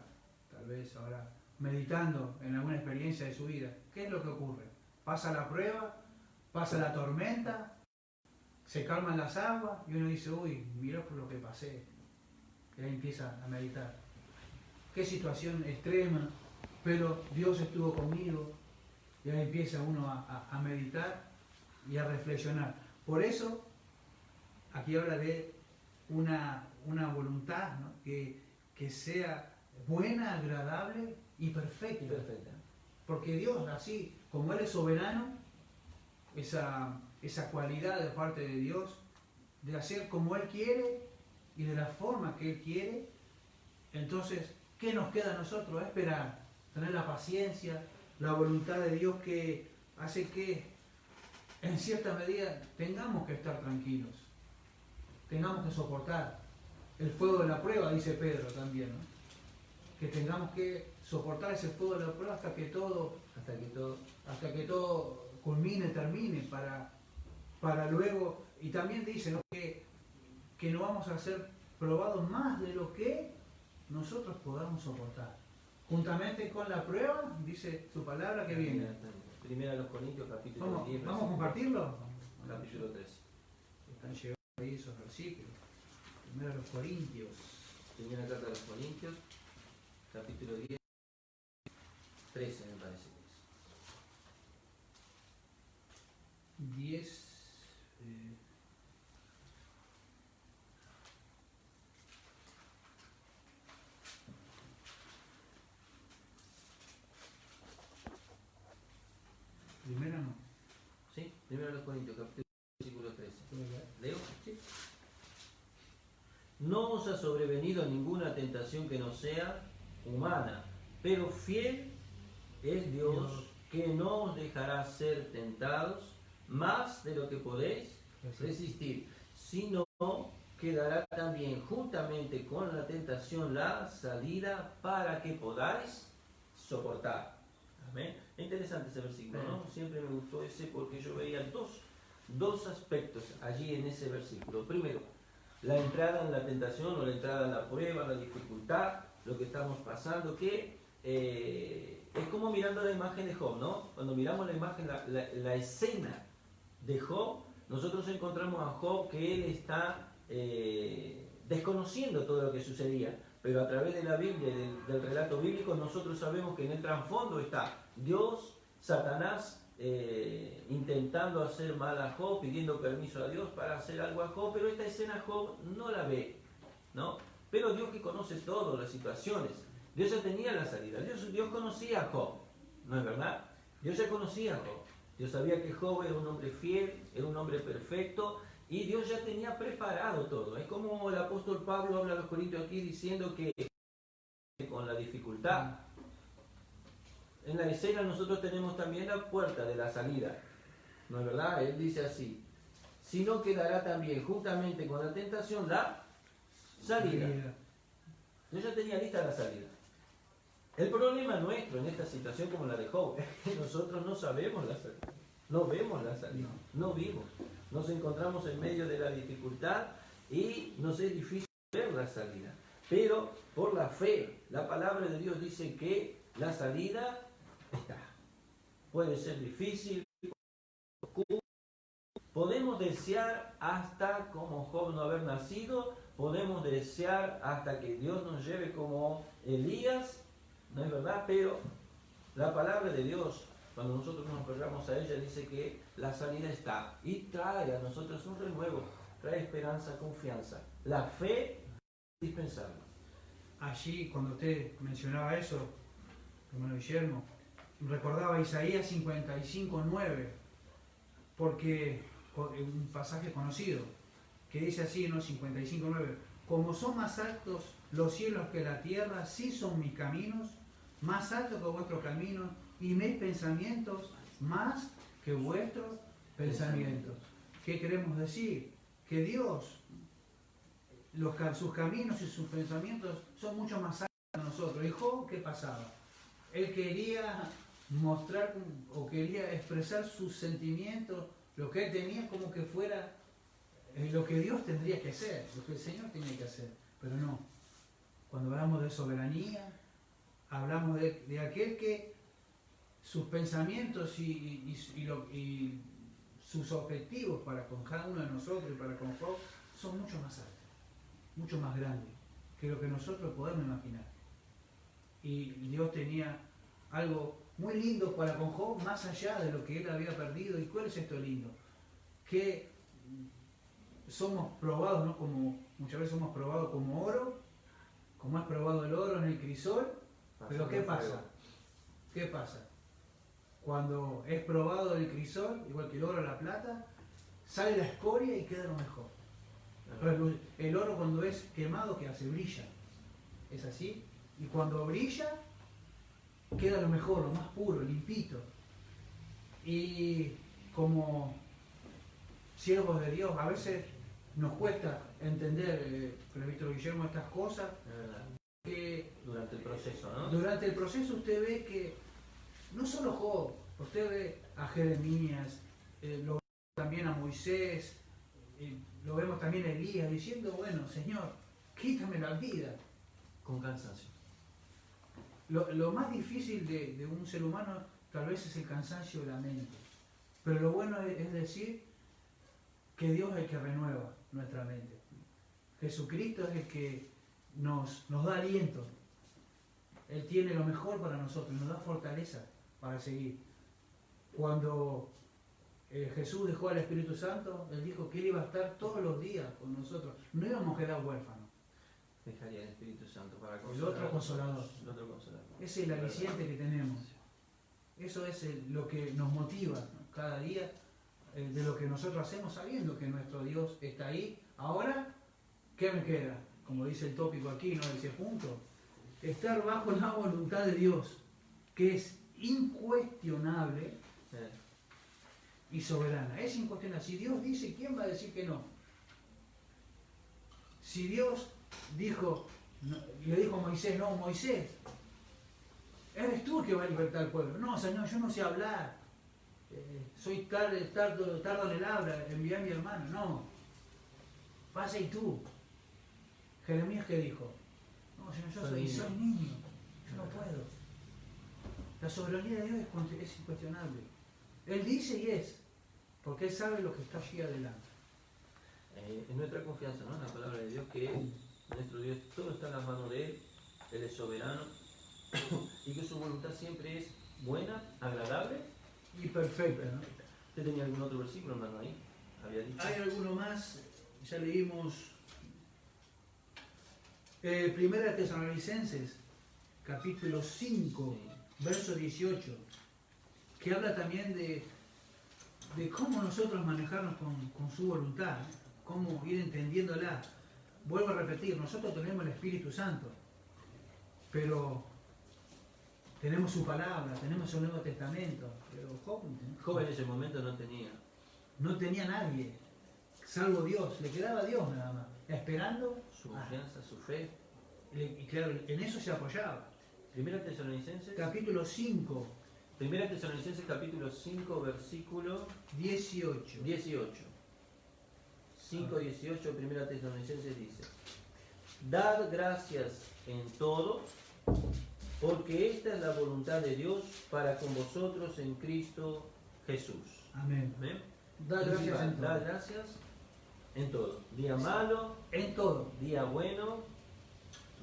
tal vez ahora meditando en alguna experiencia de su vida, ¿qué es lo que ocurre? Pasa la prueba, pasa la tormenta, se calman las aguas y uno dice, uy, mirá por lo que pasé. Y ahí empieza a meditar. Qué situación extrema, pero Dios estuvo conmigo. Y ahí empieza uno a meditar y a reflexionar. Por eso, aquí habla de una voluntad, ¿no? que sea buena, agradable y perfecta. Perfecta. Porque Dios, así como Él es soberano, esa cualidad de parte de Dios, de hacer como Él quiere y de la forma que Él quiere, entonces, ¿qué nos queda a nosotros? Esperar, tener la paciencia, la voluntad de Dios que hace que, en cierta medida, tengamos que estar tranquilos, tengamos que soportar el fuego de la prueba, dice Pedro también, ¿no? Que tengamos que soportar ese fuego de la prueba hasta que todo culmine, termine, para luego, y también dice, ¿no? que no vamos a ser probados más de lo que nosotros podamos soportar. Juntamente con la prueba, dice su palabra que viene. Primera a los Corintios, capítulo 10. ¿Vamos a compartirlo? Capítulo 3. Están llegando ahí esos versículos. Primero a los Corintios. Primera carta a los Corintios, capítulo 10, 13 me parece que es. 10. Primero no. Sí, primero a los Corintios, capítulo 10, versículo 13. ¿Leo? Sí. No os ha sobrevenido ninguna tentación que no sea humana, pero fiel es Dios, que no os dejará ser tentados más de lo que podéis resistir, sino que dará también juntamente con la tentación la salida para que podáis soportar. Amén. Es interesante ese versículo, ¿no? Siempre me gustó ese porque yo veía dos aspectos allí en ese versículo. Primero, la entrada en la tentación o la entrada en la prueba, la dificultad, lo que estamos pasando, que es como mirando la imagen de Job, ¿no? Cuando miramos la imagen, la escena de Job, nosotros encontramos a Job que él está desconociendo todo lo que sucedía, pero a través de la Biblia y del relato bíblico nosotros sabemos que en el trasfondo está Dios, Satanás, intentando hacer mal a Job, pidiendo permiso a Dios para hacer algo a Job, pero esta escena Job no la ve, ¿no? Pero Dios, que conoce todas las situaciones, Dios ya tenía la salida. Dios conocía a Job, ¿no es verdad? Dios ya conocía a Job. Dios sabía que Job era un hombre fiel, era un hombre perfecto, y Dios ya tenía preparado todo. Es como el apóstol Pablo habla a los Corintios aquí diciendo que con la dificultad, en la escena nosotros tenemos también la puerta de la salida, ¿no es verdad? Él dice así, sino que dará también juntamente con la tentación la salida. Yo ya tenía lista la salida. El problema nuestro en esta situación como la de Job es que nosotros no sabemos la salida, no vemos la salida, no vimos. Nos encontramos en medio de la dificultad y nos es difícil ver la salida. Pero por la fe, la palabra de Dios dice que la salida está. Puede ser difícil, podemos desear hasta como Job no haber nacido, podemos desear hasta que Dios nos lleve como Elías, ¿no es verdad? Pero la palabra de Dios, cuando nosotros nos aferramos a ella, dice que la salida está y trae a nosotros un renuevo, trae esperanza, confianza. La fe es indispensable. Allí, cuando usted mencionaba eso, hermano Guillermo, recordaba Isaías 55:9, porque un pasaje conocido, que dice así, ¿no? 55:9, como son más altos los cielos que la tierra, sí son mis caminos, más altos que vuestros caminos, y mis pensamientos más que vuestros pensamientos. ¿Qué queremos decir? Que Dios, sus caminos y sus pensamientos son mucho más altos que nosotros. ¿Y Job qué pasaba? Él quería mostrar o quería expresar sus sentimientos, lo que él tenía como que fuera lo que Dios tendría que hacer, lo que el Señor tenía que hacer, pero no. Cuando hablamos de soberanía, hablamos de aquel que sus pensamientos y sus objetivos para con cada uno de nosotros y para con Job son mucho más altos, mucho más grandes que lo que nosotros podemos imaginar. Y Dios tenía algo muy lindo para con Job, más allá de lo que él había perdido. ¿Y cuál es esto lindo? Que somos probados, ¿no? Como muchas veces somos probados como oro, como es probado el oro en el crisol. Pero ¿qué pasa? ¿Qué pasa? Cuando es probado el crisol, igual que el oro o la plata, sale la escoria y queda lo mejor. Pero el oro cuando es quemado, ¿qué hace? Brilla. ¿Es así? Y cuando brilla, queda lo mejor, lo más puro, limpito. Y como siervos de Dios, a veces nos cuesta entender, Presbítero Guillermo, estas cosas. Que durante el proceso, ¿no? Durante el proceso usted ve que no solo Job, usted ve a Jeremías, lo ve también a Moisés, lo vemos también a Elías diciendo, bueno, Señor, quítame la vida. Con cansancio. Lo más difícil de un ser humano tal vez es el cansancio de la mente. Pero lo bueno es decir que Dios es el que renueva nuestra mente. Jesucristo es el que nos da aliento. Él tiene lo mejor para nosotros, nos da fortaleza para seguir. Cuando Jesús dejó al Espíritu Santo, Él dijo que Él iba a estar todos los días con nosotros. No íbamos a quedar huérfanos. Dejaría el Espíritu Santo para consolar. El otro consolador. El otro consolador. Ese es el aliciente que tenemos. Eso es lo que nos motiva, ¿no? Cada día de lo que nosotros hacemos, sabiendo que nuestro Dios está ahí. Ahora, ¿qué me queda? Como dice el tópico aquí, ¿no? Ese punto. Estar bajo la voluntad de Dios, que es incuestionable y soberana. Es incuestionable. Si Dios dice, ¿quién va a decir que no? Si Dios dijo, le dijo a Moisés, no, Moisés, eres tú el que va a libertar al pueblo. No, Señor, yo no sé hablar. Soy tardo en el habla, envié a mi hermano. No, pasa y tú. Jeremías, ¿qué dijo? No, Señor, yo soy niño, yo no puedo. La soberanía de Dios es incuestionable. Él dice y es, porque Él sabe lo que está allí adelante. Es nuestra confianza, ¿no? En la palabra de Dios, que nuestro Dios, todo está en las manos de Él, Él es soberano, y que su voluntad siempre es buena, agradable y perfecta, ¿no? ¿Usted tenía algún otro versículo, hermano, ahí? ¿Había dicho? Hay alguno más, ya leímos Primera Tesalonicenses, capítulo 5, sí, verso 18, que habla también de cómo nosotros manejarnos con su voluntad, cómo ir entendiéndola. Vuelvo a repetir, nosotros tenemos el Espíritu Santo, pero tenemos su palabra, tenemos el Nuevo Testamento, pero Job en ese momento no tenía nadie, salvo Dios, le quedaba Dios nada más, esperando su confianza, su fe. Y claro, en eso se apoyaba. Primera Tesalonicenses, capítulo 5. Primera Tesalonicenses, capítulo 5, versículo 18. 5:18, Primera Tesalonicenses dice: Dad gracias en todo, porque esta es la voluntad de Dios para con vosotros en Cristo Jesús. Amén. ¿Amén? Dad gracias en todo. Dad gracias en todo. Día malo, en todo. Día bueno,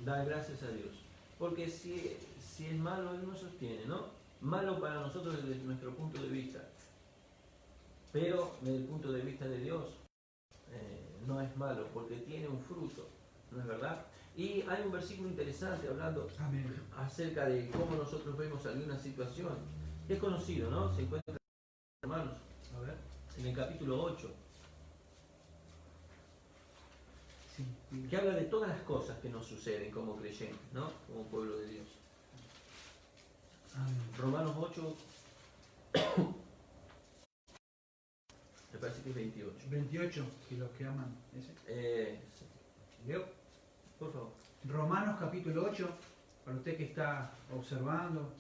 dad gracias a Dios. Porque si es malo, Él no sostiene, ¿no? Malo para nosotros desde nuestro punto de vista. Pero desde el punto de vista de Dios, no es malo, porque tiene un fruto, ¿no es verdad? Y hay un versículo interesante hablando Amén. acerca de cómo nosotros vemos alguna situación. Es conocido, ¿no? Se encuentra, hermanos, a ver, en el capítulo 8, sí, que habla de todas las cosas que nos suceden como creyentes, ¿no? Como pueblo de Dios. Amén. Romanos 8, me parece que es 28. 28, y los que aman ese. Sí. ¿Leo? Por favor. Romanos capítulo 8, para usted que está observando,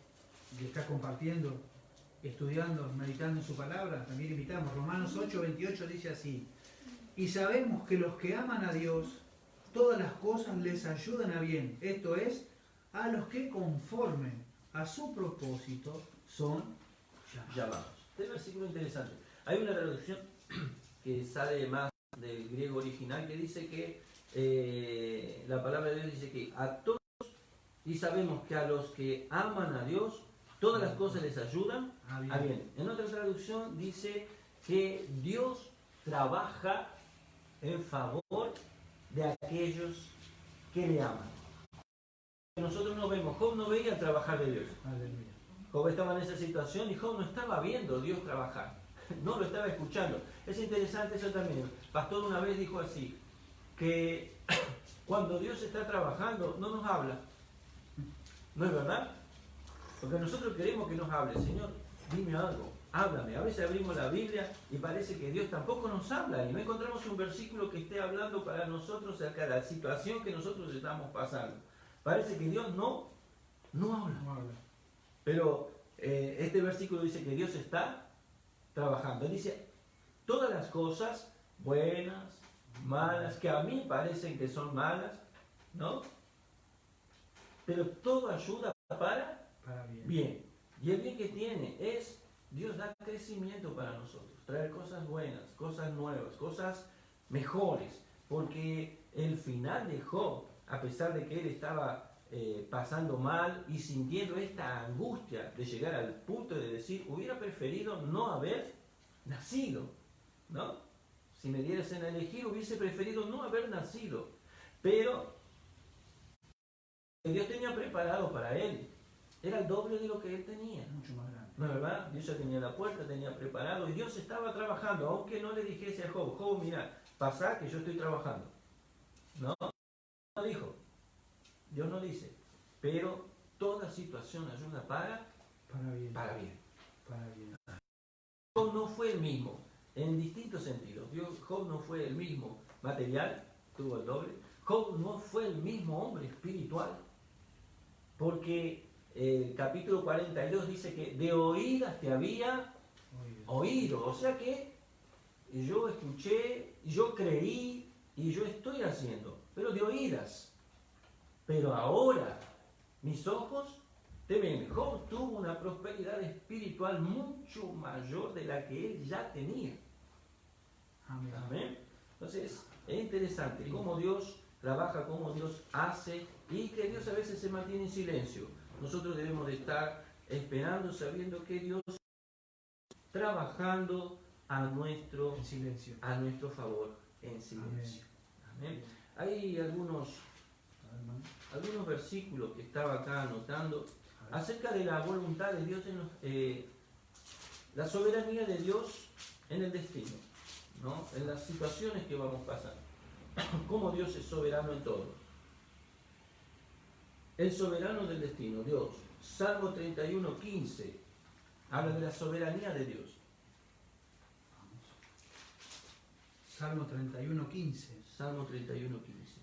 que está compartiendo estudiando, meditando en su palabra, también invitamos. Romanos 8:28 dice así: y sabemos que los que aman a Dios, todas las cosas les ayudan a bien. Esto es, a los que conforme a su propósito son llamados. Este versículo interesante. Hay una traducción que sale más del griego original que dice que la palabra de Dios dice que a todos, y sabemos que a los que aman a Dios, todas las cosas les ayudan a bien. En otra traducción dice que Dios trabaja en favor de aquellos que le aman. Nosotros no vemos, Job no veía el trabajar de Dios. Aleluya. Job estaba en esa situación y Job no estaba viendo a Dios trabajar, no lo estaba escuchando. Es interesante eso también. Pastor una vez dijo así, que cuando Dios está trabajando no nos habla. ¿No es verdad? Porque nosotros queremos que nos hable. Señor, dime algo, háblame. A veces abrimos la Biblia y parece que Dios tampoco nos habla y no encontramos un versículo que esté hablando para nosotros acerca de la situación que nosotros estamos pasando. Parece que Dios no habla. No habla. Pero este versículo dice que Dios está trabajando. Dice, todas las cosas buenas, malas, que a mí parecen que son malas, ¿no? Pero todo ayuda para bien. Y el bien que tiene es, Dios da crecimiento para nosotros, traer cosas buenas, cosas nuevas, cosas mejores. Porque el final de Job, a pesar de que él estaba pasando mal y sintiendo esta angustia de llegar al punto de decir, hubiera preferido no haber nacido, ¿no? Si me dieras en elegir, hubiese preferido no haber nacido. Pero Dios tenía preparado para él. Era el doble de lo que él tenía. Mucho más grande. ¿No es verdad? Dios ya tenía la puerta, tenía preparado y Dios estaba trabajando, aunque no le dijese a Job, Job, mira, pasá que yo estoy trabajando. No dijo. Dios no dice. Pero toda situación ayuda para bien. Para bien. Job no fue el mismo, en distintos sentidos. Job no fue el mismo material, tuvo el doble. Job no fue el mismo hombre espiritual. Porque el capítulo 42 dice que de oídas te había oído. O sea que yo escuché, yo creí y yo estoy haciendo, pero de oídas. Pero ahora mis ojos te ven. Job tuvo una prosperidad espiritual mucho mayor de la que él ya tenía. Amén. Amén. Entonces es interesante cómo Dios trabaja, cómo Dios hace y que Dios a veces se mantiene en silencio. Nosotros debemos de estar esperando, sabiendo que Dios está trabajando a nuestro favor en silencio. Amén. Hay algunos versículos que estaba acá anotando acerca de la voluntad de Dios, la soberanía de Dios en el destino, ¿no? En las situaciones que vamos pasando. Cómo Dios es soberano en todo. El soberano del destino, Dios. Salmo 31:15 habla de la soberanía de Dios. Salmo 31:15. Salmo 31:15.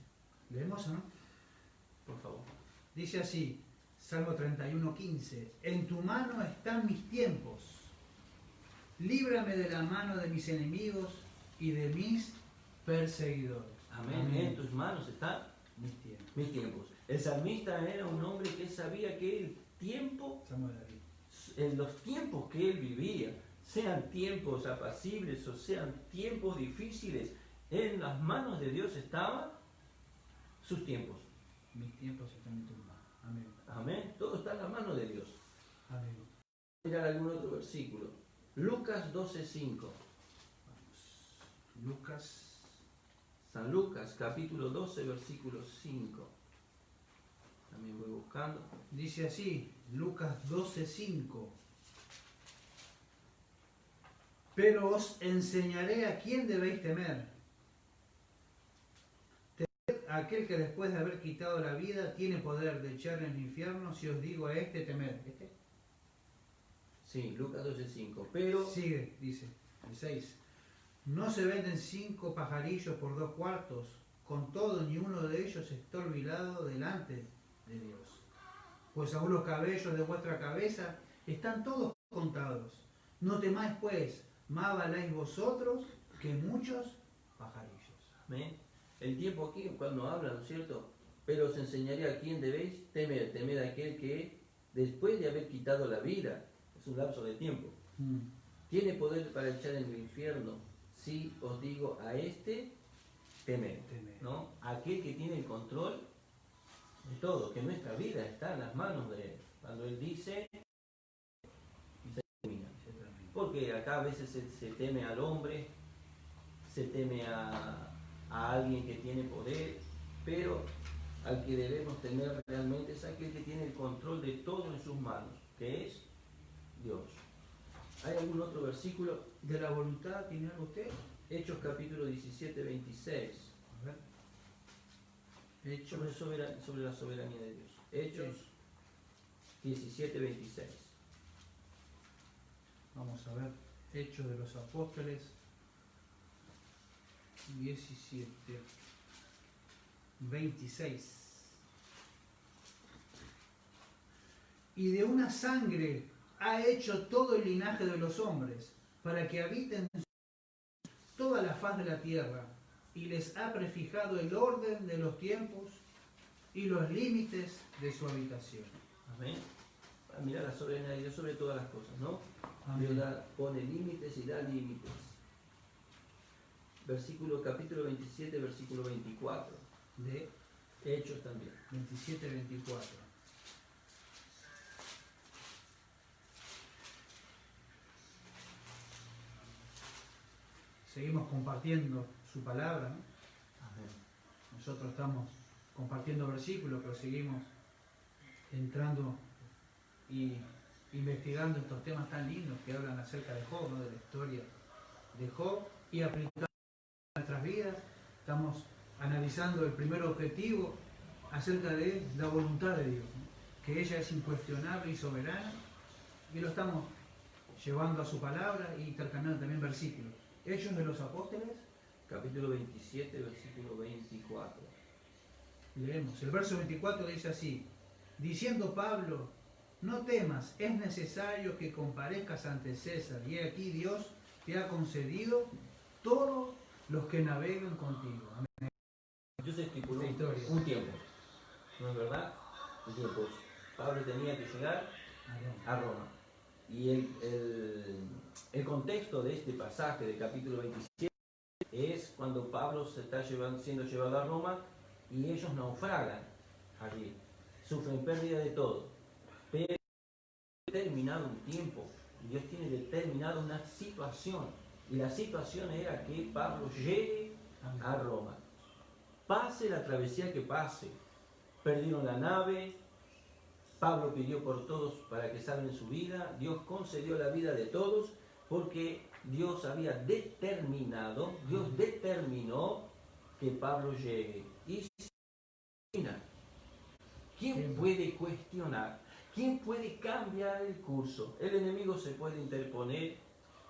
¿Leemos o no? Por favor. Dice así, Salmo 31:15. En tu mano están mis tiempos. Líbrame de la mano de mis enemigos y de mis perseguidores. Amén. Amén. En tus manos están Mis tiempos. mis tiempos. El salmista era un hombre que sabía que el tiempo, Salmo de David. en los tiempos que él vivía, sean tiempos apacibles o sean tiempos difíciles, en las manos de Dios estaban sus tiempos. Mis tiempos están en tu mano. Amén. Amén. Todo está en la mano de Dios. Amén. Mirar algún otro versículo. Lucas 12:5. Lucas. San Lucas, capítulo 12, versículo 5. También voy buscando. Dice así, Lucas 12:5. Pero os enseñaré a quién debéis temer. Temed a aquel que después de haber quitado la vida tiene poder de echar en el infierno. Si os digo a este, temer. ¿Este? Sí, Lucas 12:5. Pero Sigue, dice, el 6. No se venden 5 pajarillos por 2 cuartos. Con todo, ni uno de ellos está olvidado delante de Dios. Pues aún los cabellos de vuestra cabeza están todos contados. No temáis pues, más valáis vosotros que muchos pajarillos. ¿Amén? El tiempo aquí, cuando habla, ¿no es cierto? Pero os enseñaré a quién debéis temer. Temed a aquel que, después de haber quitado la vida, es un lapso de tiempo, tiene poder para echar en el infierno. Si os digo a este, temed, ¿no? Aquel que tiene el control de todo, que nuestra vida está en las manos de él. Cuando él dice, se termina. Porque acá a veces se teme al hombre, se teme a alguien que tiene poder, pero al que debemos temer realmente es aquel que tiene el control de todo en sus manos, que es Dios. ¿Hay algún otro versículo? ¿De la voluntad tiene algo usted? Hechos capítulo 17, 26. A ver. Hechos. Sobre la soberanía de Dios. Hechos 17, 26. Vamos a ver. Hechos de los Apóstoles 17, 26. Y de una sangre ha hecho todo el linaje de los hombres, para que habiten toda la faz de la tierra, y les ha prefijado el orden de los tiempos y los límites de su habitación. Amén. Mira la soberanía de Dios sobre todas las cosas, ¿no? Amén. Dios pone límites y da límites. Capítulo 27, versículo 24. De Hechos también. 27, 24. Seguimos compartiendo su palabra, ¿no? Amén. Nosotros estamos compartiendo versículos, pero seguimos entrando y investigando estos temas tan lindos que hablan acerca de Job, ¿no? De la historia de Job, y aplicando a nuestras vidas. Estamos analizando el primer objetivo acerca de la voluntad de Dios, ¿no? Que ella es incuestionable y soberana, y lo estamos llevando a su palabra y intercambiando también versículos. Hechos de los Apóstoles, capítulo 27, versículo 24. leemos. El verso 24 dice así: diciendo Pablo, no temas, es necesario que comparezcas ante César, y aquí Dios te ha concedido todos los que navegan contigo. Amén. Dios estipuló historia. un tiempo, ¿no es verdad? Un tiempo. Pablo tenía que llegar a Roma. Y el contexto de este pasaje del capítulo 27 es cuando Pablo se está siendo llevado a Roma y ellos naufragan allí, sufren pérdida de todo. Pero determinado un tiempo, Dios tiene determinado una situación, y la situación era que Pablo llegue a Roma. Pase la travesía que pase, perdieron la nave, Pablo pidió por todos para que salven su vida, Dios concedió la vida de todos porque Dios había determinado, Dios determinó que Pablo llegue. Y ¿quién puede cuestionar? ¿Quién puede cambiar el curso? El enemigo se puede interponer,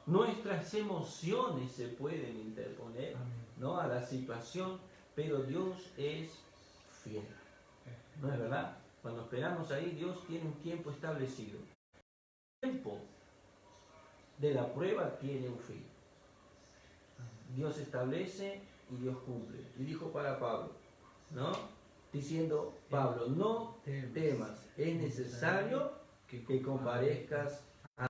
nuestras emociones se pueden interponer, ¿no? A la situación, pero Dios es fiel. ¿No es verdad? Cuando esperamos ahí, Dios tiene un tiempo establecido. El tiempo de la prueba tiene un fin. Dios establece y Dios cumple. Y dijo para Pablo, ¿no? Diciendo, Pablo, no temas, es necesario que comparezcas a...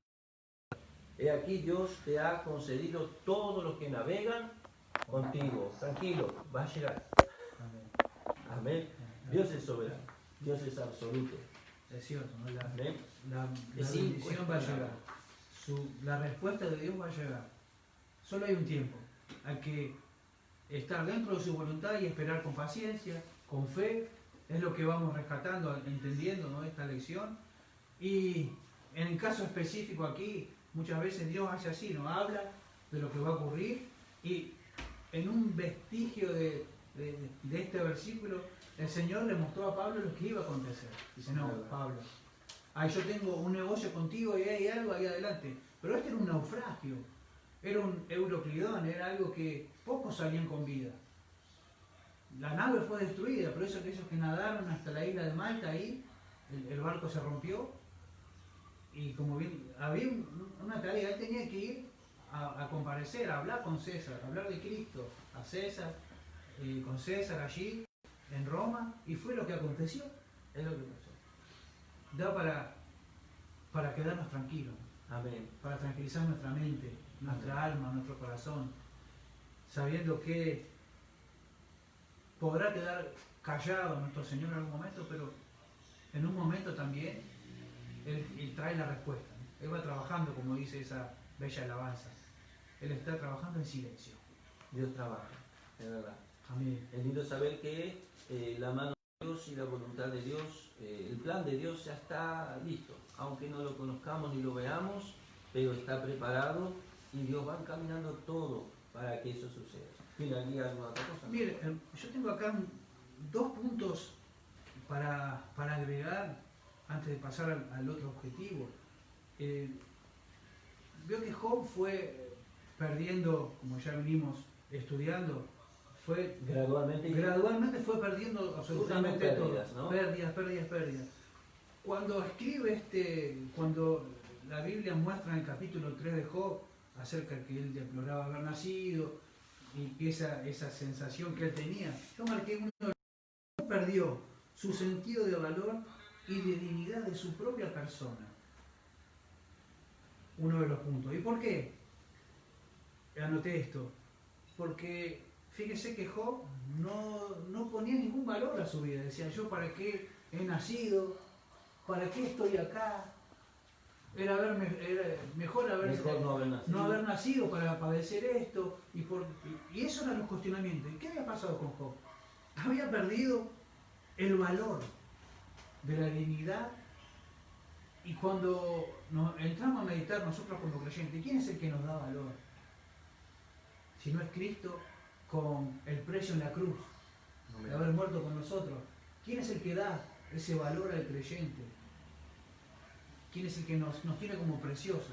He aquí Dios te ha concedido todos los que navegan contigo. Tranquilo, va a llegar. Amén. Dios es soberano. Dios es absoluto. Es cierto, ¿no? La Es bendición va a llegar. La respuesta de Dios va a llegar. Solo hay un tiempo. Hay que estar dentro de su voluntad y esperar con paciencia, con fe. Es lo que vamos rescatando, entendiendo, ¿no? Esta lección. Y en el caso específico aquí, muchas veces Dios hace así, nos habla de lo que va a ocurrir, y en un vestigio de este versículo, el Señor le mostró a Pablo lo que iba a acontecer. Dice, no, Pablo, yo tengo un negocio contigo y hay algo ahí adelante. Pero este era un naufragio, era un Euroclidón, era algo que pocos salían con vida. La nave fue destruida, pero aquellos que nadaron hasta la isla de Malta, ahí el barco se rompió. y como bien, había una tarea, él tenía que ir a comparecer, a hablar con César, a hablar de Cristo, a César, con César allí en Roma, y fue lo que aconteció. Es lo que pasó. Da para quedarnos tranquilos, Amén. para tranquilizar nuestra mente, nuestra alma, nuestro corazón, sabiendo que podrá quedar callado nuestro Señor en algún momento, pero en un momento también Él trae la respuesta. Él va trabajando, como dice esa bella alabanza. Él está trabajando en silencio. Dios trabaja, es verdad. Amén. Es lindo saber que la mano de Dios y la voluntad de Dios, el plan de Dios ya está listo. Aunque no lo conozcamos ni lo veamos, pero está preparado y Dios va encaminando todo para que eso suceda. Mira, aquí alguna otra cosa. Mire, yo tengo acá dos puntos para agregar antes de pasar al otro objetivo. Veo que Job fue perdiendo, como ya venimos estudiando, gradualmente fue perdiendo absolutamente pérdidas, todo. ¿no? Pérdidas. Cuando escribe cuando la Biblia muestra en el capítulo 3 de Job acerca de que él deploraba haber nacido y que esa sensación que él tenía, yo marqué uno de los que perdió su sentido de valor y de dignidad de su propia persona. Uno de los puntos. ¿Y por qué? Anoté esto. Porque fíjese que Job no ponía ningún valor a su vida. Decía, yo para qué he nacido, para qué estoy acá. Era mejor no haber nacido para padecer esto. Y eso eran los cuestionamientos. ¿Y qué había pasado con Job? Había perdido el valor de la dignidad. Y cuando nos entramos a meditar nosotros como creyentes, ¿quién es el que nos da valor? Si no es Cristo con el precio en la cruz, de haber muerto con nosotros. ¿Quién es el que da ese valor al creyente? ¿Quién es el que nos tiene como preciosos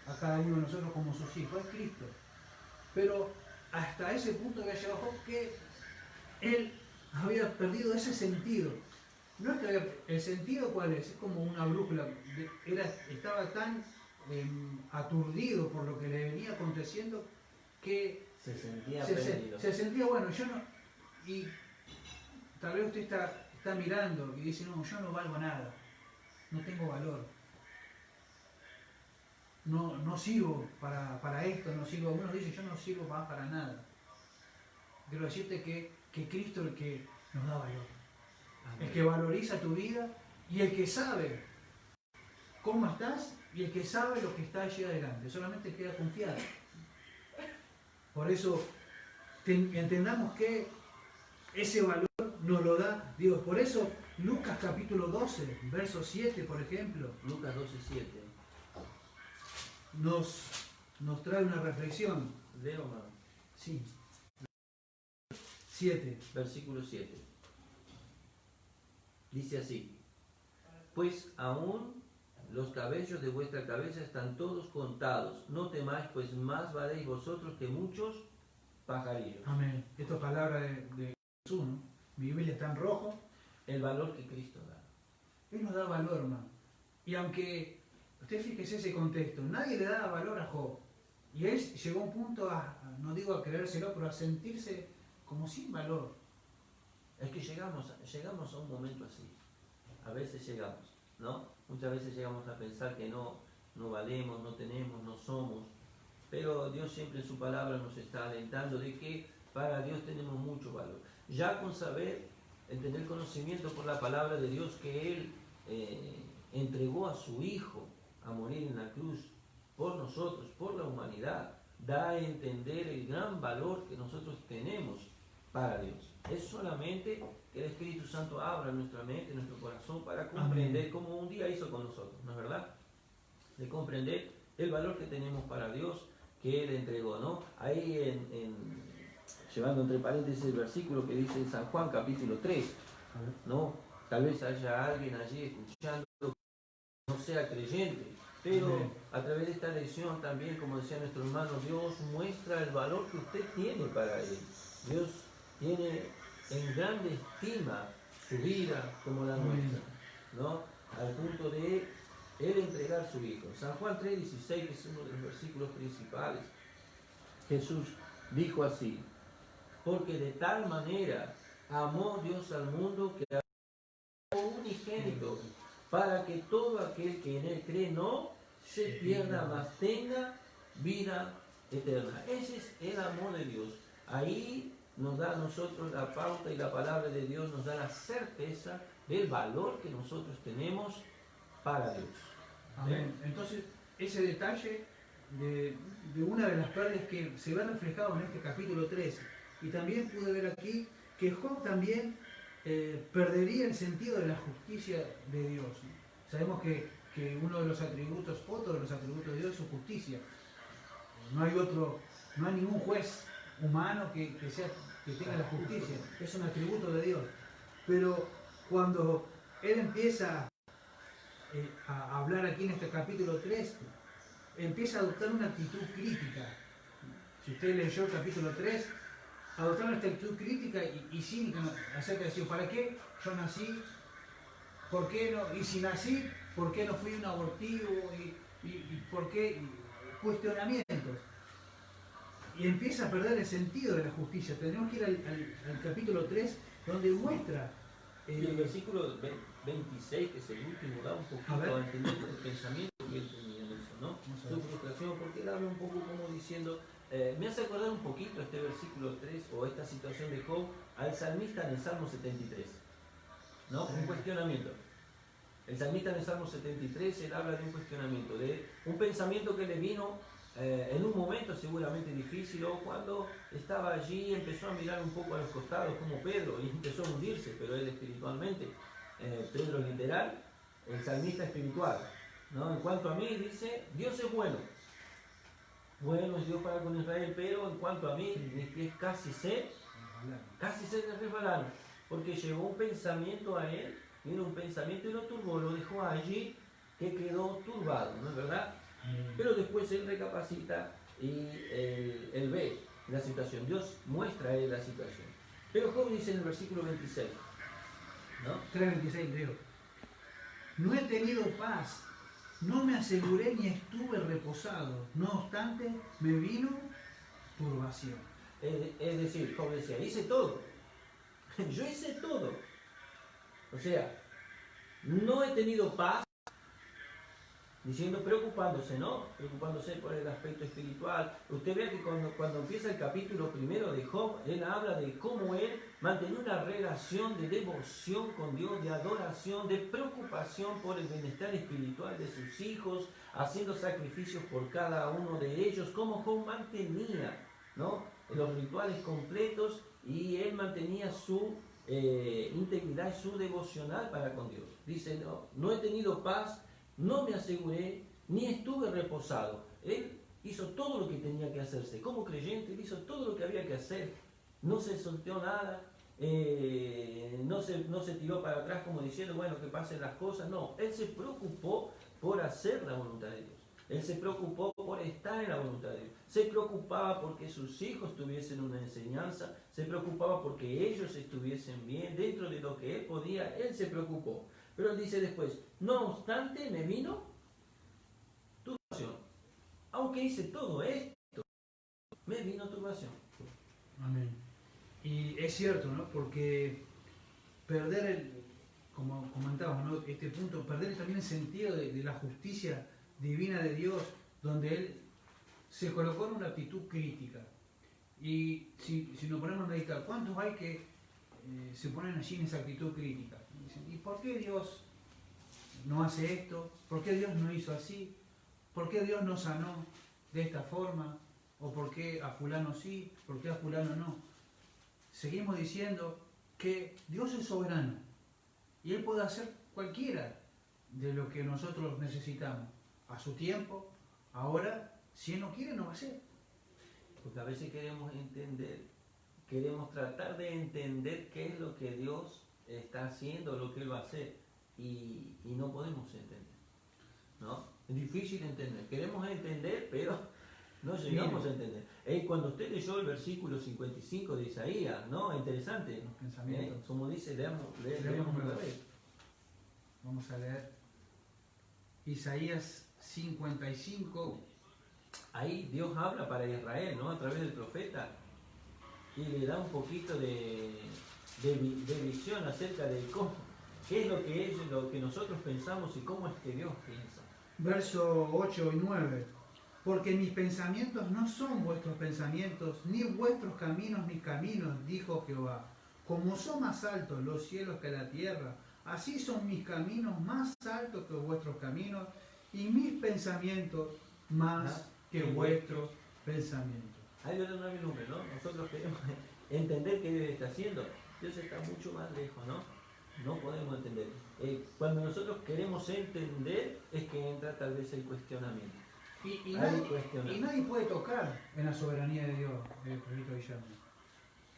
a cada uno de nosotros como sus hijos? Es Cristo. Pero hasta ese punto había llegado Job que él había perdido ese sentido. No es que el sentido cuál es como una brújula. Estaba tan aturdido por lo que le venía aconteciendo que se sentía perdido. Se sentía, bueno, yo no. Y tal vez usted está mirando y dice, no, yo no valgo nada, no tengo valor, no sirvo para esto, no sirvo. Algunos dicen, yo no sirvo para nada. Quiero decirte que Cristo es el que nos da valor. Amén. El que valoriza tu vida y el que sabe cómo estás y el que sabe lo que está allí adelante. Solamente queda confiar. Por eso entendamos que ese valor nos lo da Dios. Por eso Lucas capítulo 12, verso 7, por ejemplo. Lucas 12, 7. Nos trae una reflexión. Leo, hermano. Sí. 7. Versículo 7. Dice así: pues aún los cabellos de vuestra cabeza están todos contados. No temáis, pues más valéis vosotros que muchos pajarillos. Amén. Esto es palabra de Jesús, ¿no? Mi Biblia está en rojo. El valor que Cristo da. Él nos da valor, hermano. Y aunque, usted fíjese ese contexto, nadie le daba valor a Job. Y él llegó a un punto no digo a creérselo, pero a sentirse como sin valor. Es que llegamos a un momento así. A veces llegamos, ¿no? Muchas veces llegamos a pensar que no valemos, no tenemos, no somos. Pero Dios siempre en su palabra nos está alentando de que para Dios tenemos mucho valor. Ya con saber, en tener conocimiento por la palabra de Dios que Él entregó a su Hijo a morir en la cruz por nosotros, por la humanidad, da a entender el gran valor que nosotros tenemos para Dios. Es solamente que el Espíritu Santo abra nuestra mente, nuestro corazón para comprender, como un día hizo con nosotros, ¿no es verdad? De comprender el valor que tenemos para Dios que Él entregó, ¿no? Ahí llevando entre paréntesis el versículo que dice en San Juan capítulo 3, ¿no? Tal vez haya alguien allí escuchando que no sea creyente, pero a través de esta lección también, como decía nuestro hermano, Dios muestra el valor que usted tiene para Él. Dios tiene en grande estima su vida como la nuestra, ¿no? Al punto de Él entregar a su Hijo. San Juan 3:16, que es uno de los versículos principales, Jesús dijo así: porque de tal manera amó Dios al mundo que unigénito, para que todo aquel que en él cree no se pierda, mas tenga vida eterna. Ese es el amor de Dios. Ahí nos da a nosotros la pauta, y la palabra de Dios nos da la certeza del valor que nosotros tenemos para Dios. Amén. Entonces, ese detalle de una de las partes que se ve reflejado en este capítulo 3, y también pude ver aquí que Job también perdería el sentido de la justicia de Dios. Sabemos que uno de los atributos, otro de los atributos de Dios es su justicia. No hay ningún juez humano que tenga la justicia, es un atributo de Dios. Pero cuando él empieza a hablar aquí en este capítulo 3, empieza a adoptar una actitud crítica. Si usted leyó el capítulo 3, adoptar una actitud crítica y cínica acerca de decir, ¿para qué yo nací? ¿Por qué no? Y si nací, ¿por qué no fui un abortivo? ¿Y por qué? Cuestionamientos. Y empieza a perder el sentido de la justicia. Tenemos que ir al capítulo 3, donde muestra... y el versículo 26, que es el último, da un poquito a entender el pensamiento que él tenía en eso, ¿no? Su frustración, porque él habla un poco como diciendo... me hace acordar un poquito este versículo 3, o esta situación de Job, al salmista en el Salmo 73, ¿no? Un cuestionamiento. El salmista en el Salmo 73, él habla de un cuestionamiento, de un pensamiento que le vino en un momento seguramente difícil, o cuando estaba allí empezó a mirar un poco a los costados como Pedro, y empezó a hundirse, pero él espiritualmente. Pedro literal, el salmista espiritual, ¿no? En cuanto a mí, dice, Dios es bueno. Bueno es Dios para con Israel, pero en cuanto a mí, mis pies casi se resbalaron, porque llegó un pensamiento a él, vino un pensamiento y lo turbó, lo dejó allí, que quedó turbado, ¿no es verdad? Pero después él recapacita y él ve la situación, Dios muestra a él la situación. Pero Job dice en el versículo 26, ¿no? 3:26 leo: no he tenido paz, no me aseguré ni estuve reposado, no obstante me vino turbación. Es decir, Job decía, hice todo, yo hice todo, o sea, no he tenido paz, diciendo, preocupándose, ¿no? Preocupándose por el aspecto espiritual. Usted ve que cuando empieza el capítulo primero de Job, él habla de cómo él mantenía una relación de devoción con Dios, de adoración, de preocupación por el bienestar espiritual de sus hijos, haciendo sacrificios por cada uno de ellos, cómo Job mantenía, ¿no?, los rituales completos, y él mantenía su integridad y su devocional para con Dios. Dice, no he tenido paz, no me aseguré, ni estuve reposado. Él hizo todo lo que tenía que hacerse. Como creyente, él hizo todo lo que había que hacer. No se soltó nada, no se tiró para atrás como diciendo, bueno, que pasen las cosas. No, él se preocupó por hacer la voluntad de Dios. Él se preocupó por estar en la voluntad de Dios. Se preocupaba porque sus hijos tuviesen una enseñanza. Se preocupaba porque ellos estuviesen bien dentro de lo que él podía. Él se preocupó. Pero él dice después, no obstante me vino turbación. Aunque hice todo esto, me vino turbación. Amén. Y es cierto, ¿no? Porque perder como comentábamos, ¿no?, este punto, perder también el sentido de la justicia divina de Dios, donde Él se colocó en una actitud crítica. Y si nos ponemos a meditar, ¿cuántos hay que se ponen allí en esa actitud crítica? Y dicen, ¿y por qué Dios no hace esto? ¿Por qué Dios no hizo así? ¿Por qué Dios no sanó de esta forma? ¿O por qué a fulano sí? ¿Por qué a fulano no? Seguimos diciendo que Dios es soberano y Él puede hacer cualquiera de lo que nosotros necesitamos a su tiempo. Ahora, si Él no quiere, no va a hacer. Porque a veces queremos tratar de entender qué es lo que Dios está haciendo, lo que Él va a hacer, y no podemos entender, ¿no? Es difícil entender. Queremos entender, pero no llegamos a entender. Cuando usted leyó el versículo 55 de Isaías, ¿no? Interesante. Los pensamientos. Como dice, leamos una vez. Vamos a leer Isaías 55. Ahí Dios habla para Israel, ¿no? A través del profeta, y le da un poquito de visión acerca de cómo, qué es lo que nosotros pensamos y cómo es que Dios piensa. Verso 8 y 9. Porque mis pensamientos no son vuestros pensamientos, ni vuestros caminos mis caminos, dijo Jehová. Como son más altos los cielos que la tierra, así son mis caminos más altos que vuestros caminos, y mis pensamientos más que vuestros pensamientos. Ahí le da un nombre, ¿no? Nosotros queremos entender qué Dios está haciendo. Dios está mucho más lejos, ¿no? No podemos entender. Cuando nosotros queremos entender es que entra tal vez el cuestionamiento. Y nadie puede tocar en la soberanía de Dios, profesor Guillermo.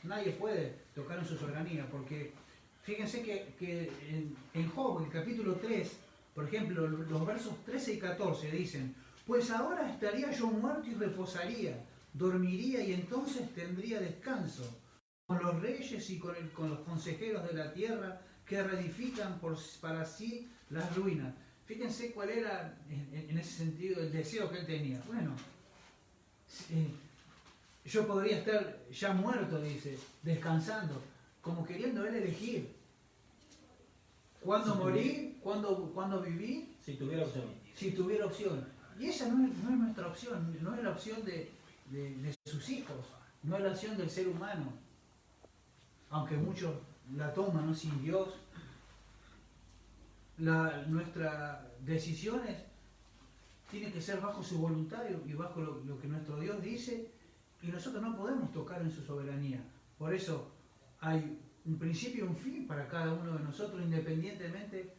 Nadie puede tocar en su soberanía, porque fíjense que en Job, en el capítulo 3, por ejemplo, los versos 13 y 14 dicen: pues ahora estaría yo muerto y reposaría, dormiría y entonces tendría descanso, con los reyes y con los consejeros de la tierra que reedifican para sí las ruinas. Fíjense cuál era, en ese sentido, el deseo que él tenía. Bueno, yo podría estar ya muerto, dice, descansando, como queriendo él elegir cuándo morir, cuándo vivir, si tuviera opción. Si tuviera opción. Y esa no es nuestra opción, no es la opción de sus hijos, no es la opción del ser humano, aunque muchos la toman, ¿no? Sin Dios. Nuestras decisiones tienen que ser bajo su voluntad y bajo lo que nuestro Dios dice, y nosotros no podemos tocar en su soberanía. Por eso hay un principio y un fin para cada uno de nosotros, independientemente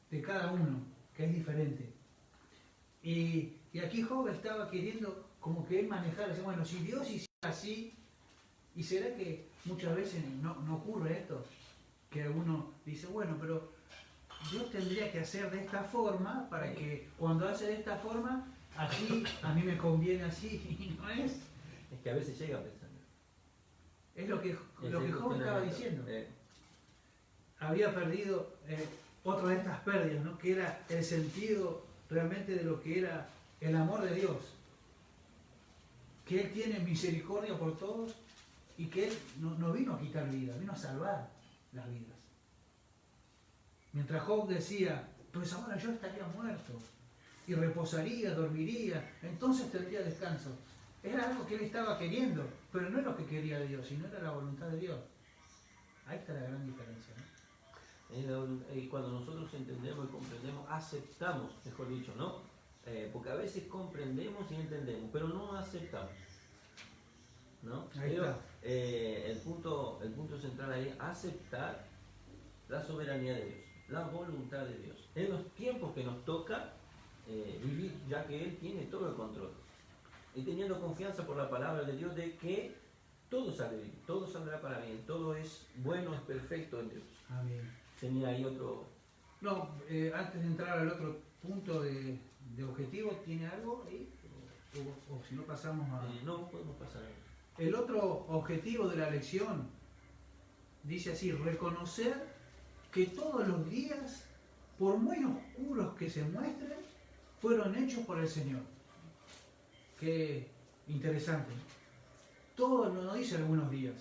de cada uno, que es diferente. Y aquí Job estaba queriendo como que él manejara, bueno, si Dios hiciera así, ¿y será que muchas veces no ocurre esto? Que uno dice, bueno, pero Dios tendría que hacer de esta forma para que cuando hace de esta forma, así a mí me conviene así, y no es. Es que a veces llega a pensar. Es lo que Job estaba diciendo. Había perdido otra de estas pérdidas, ¿no? Que era el sentido realmente de lo que era el amor de Dios. Que Él tiene misericordia por todos y que Él no vino a quitar vidas, vino a salvar las vidas. Mientras Job decía, pues ahora yo estaría muerto y reposaría, dormiría, entonces tendría descanso. Era algo que él estaba queriendo, pero no es lo que quería Dios, sino era la voluntad de Dios. Ahí está la gran diferencia, ¿no? Y cuando nosotros entendemos y comprendemos, aceptamos, mejor dicho, ¿no? Porque a veces comprendemos y entendemos, pero no aceptamos, ¿no? Ahí pero está. El punto central ahí es aceptar la soberanía de Dios, la voluntad de Dios. En los tiempos que nos toca vivir, ya que Él tiene todo el control. Y teniendo confianza por la palabra de Dios de que todo sale bien, todo saldrá para bien, todo es bueno, es perfecto en Dios. Amén. Tenía ahí otro... No, antes de entrar al otro punto de objetivo, ¿tiene algo ahí? O si no pasamos a... no, podemos pasar. El otro objetivo de la lección dice así: reconocer que todos los días, por muy oscuros que se muestren, fueron hechos por el Señor. Qué interesante. Todo no dice algunos días.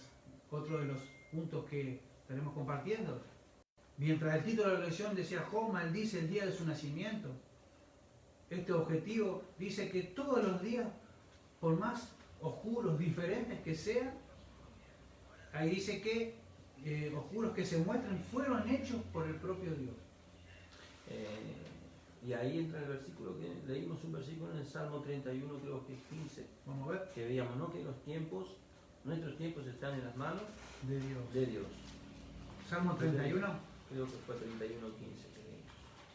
Otro de los puntos que estaremos compartiendo. Mientras el título de la lección decía Job maldice el día de su nacimiento, este objetivo dice que todos los días, por más oscuros, diferentes que sean, ahí dice que oscuros que se muestren, fueron hechos por el propio Dios. Y ahí entra el versículo que leímos, un versículo en el Salmo 31, creo que es 15. Vamos a ver. Que veíamos, ¿no? Que nuestros tiempos están en las manos de Dios. Salmo 31. Creo que fue 31, 15.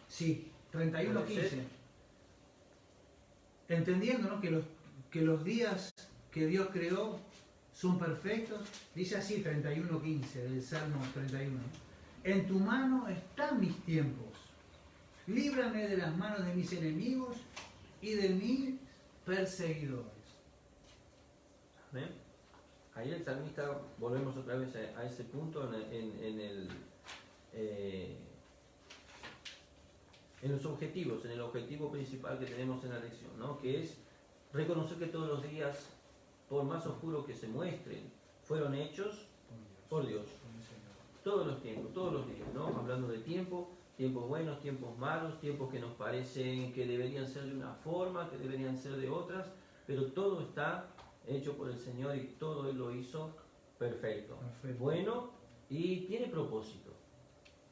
Sí, 31, 15. Entendiendo, ¿no? que los días que Dios creó son perfectos, dice así 31, 15 del Salmo 31. En tu mano están mis tiempos. Líbrame de las manos de mis enemigos y de mis perseguidores. Amén. Ahí el salmista, volvemos otra vez a ese punto en los objetivos, en el objetivo principal que tenemos en la lección, ¿no? Que es reconocer que todos los días, por más oscuros que se muestren, fueron hechos por Dios. Todos los tiempos, todos los días, ¿no? Hablando de tiempo, tiempos buenos, tiempos malos, tiempos que nos parecen que deberían ser de una forma, que deberían ser de otras, pero todo está hecho por el Señor y todo Él lo hizo perfecto. Bueno, y tiene propósito,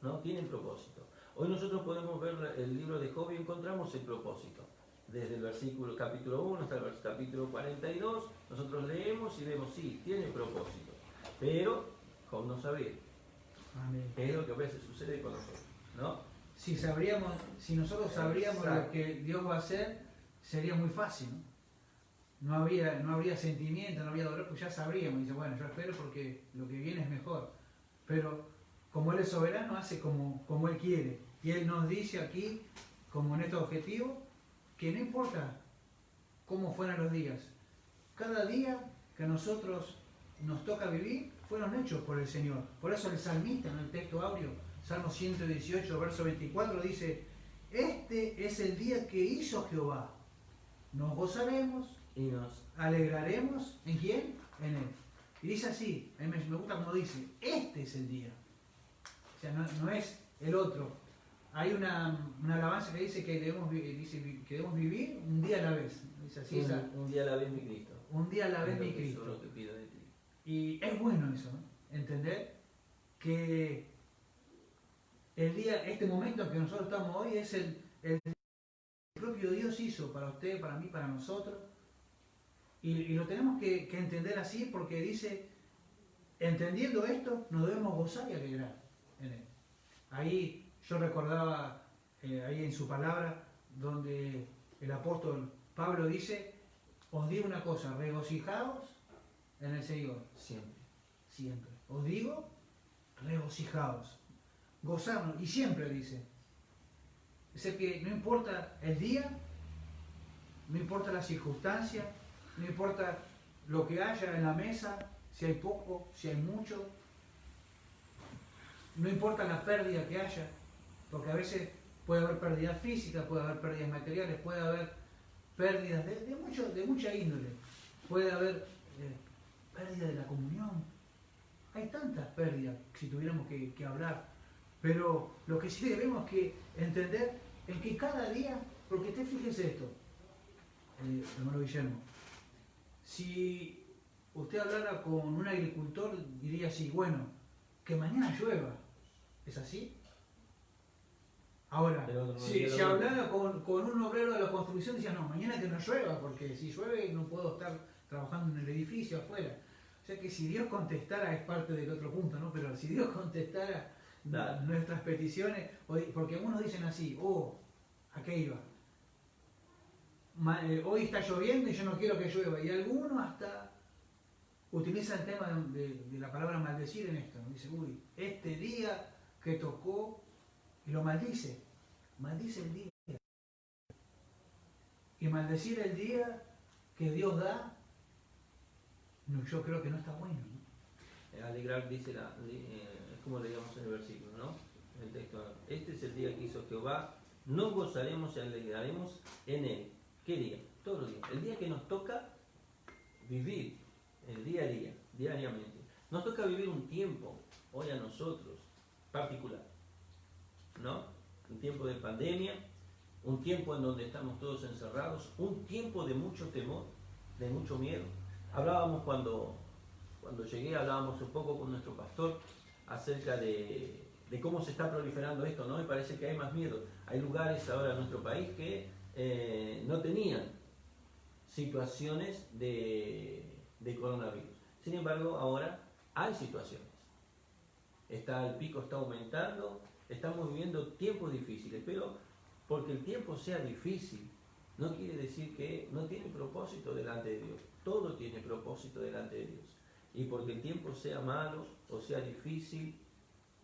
¿no? Tiene propósito. Hoy nosotros podemos ver el libro de Job y encontramos el propósito. Desde el versículo capítulo 1 hasta el capítulo 42, nosotros leemos y vemos, sí, tiene propósito. Pero Job no sabía. Amén. Es lo que a veces sucede con nosotros, ¿no? Si nosotros sabríamos lo que Dios va a hacer, sería muy fácil, ¿no? No habría sentimiento, no habría dolor, pues ya sabríamos. Dice, bueno, yo espero porque lo que viene es mejor. Pero como Él es soberano, hace como Él quiere. Y Él nos dice aquí, como en este objetivo, que no importa cómo fueran los días. Cada día que a nosotros nos toca vivir, fueron hechos por el Señor. Por eso el salmista en el texto áureo, Salmo 118, verso 24, dice, este es el día que hizo Jehová. Nos gozaremos Y nos alegraremos, ¿en quién? En Él. Y dice así, a mí me gusta como dice, este es el día. O sea, no es el otro. Hay una alabanza que dice que debemos vivir un día a la vez. Dice así, un día a la vez mi Cristo. Un día a la vez Es mi lo que Cristo. solo te pido de ti. Y es bueno eso, ¿no? Entender que este momento que nosotros estamos hoy es el propio Dios hizo para usted, para mí, para nosotros. Y lo tenemos que entender así porque dice, entendiendo esto, nos debemos gozar y alegrar en Él. Ahí yo recordaba, ahí en su palabra, donde el apóstol Pablo dice, os digo una cosa, regocijaos en el Señor. Siempre. Siempre. Os digo, regocijaos. Gozarnos. Y siempre dice. Dice que no importa el día, no importa la circunstancia, no importa lo que haya en la mesa, si hay poco, si hay mucho, no importa la pérdida que haya, porque a veces puede haber pérdidas físicas, puede haber pérdidas materiales, puede haber pérdidas de mucha índole, puede haber pérdida de la comunión. Hay tantas pérdidas si tuviéramos que hablar, pero lo que sí debemos que entender es que cada día, porque usted fíjese esto, hermano Guillermo, si usted hablara con un agricultor diría así, bueno, que mañana llueva, ¿es así? Ahora, si hablara con un obrero de la construcción, decía, no, mañana que no llueva, porque si llueve no puedo estar trabajando en el edificio afuera. O sea que si Dios contestara, es parte del otro punto, ¿no? Pero si Dios contestara nuestras peticiones, porque algunos dicen así, ¿a qué iba? Hoy está lloviendo y yo no quiero que llueva. Y algunos hasta utilizan el tema de la palabra maldecir en esto, ¿no? Dice, este día que tocó, y lo maldice el día. Y maldecir el día que Dios da, no, yo creo que no está bueno, ¿no? Alegrar, dice, es como leíamos en el versículo, ¿no? El texto, este es el día que hizo Jehová, nos gozaremos y alegraremos en él. ¿Qué día? Todos los días. El día que nos toca vivir, el día a día, diariamente. Nos toca vivir un tiempo, hoy a nosotros, particular, ¿no? Un tiempo de pandemia, un tiempo en donde estamos todos encerrados, un tiempo de mucho temor, de mucho miedo. Hablábamos cuando llegué, hablábamos un poco con nuestro pastor acerca de cómo se está proliferando esto, ¿no? Y parece que hay más miedo. Hay lugares ahora en nuestro país que no tenían situaciones de coronavirus. Sin embargo, ahora hay situaciones. El pico está aumentando, estamos viviendo tiempos difíciles, pero porque el tiempo sea difícil, no quiere decir que no tiene propósito delante de Dios. Todo tiene propósito delante de Dios. Y porque el tiempo sea malo o sea difícil,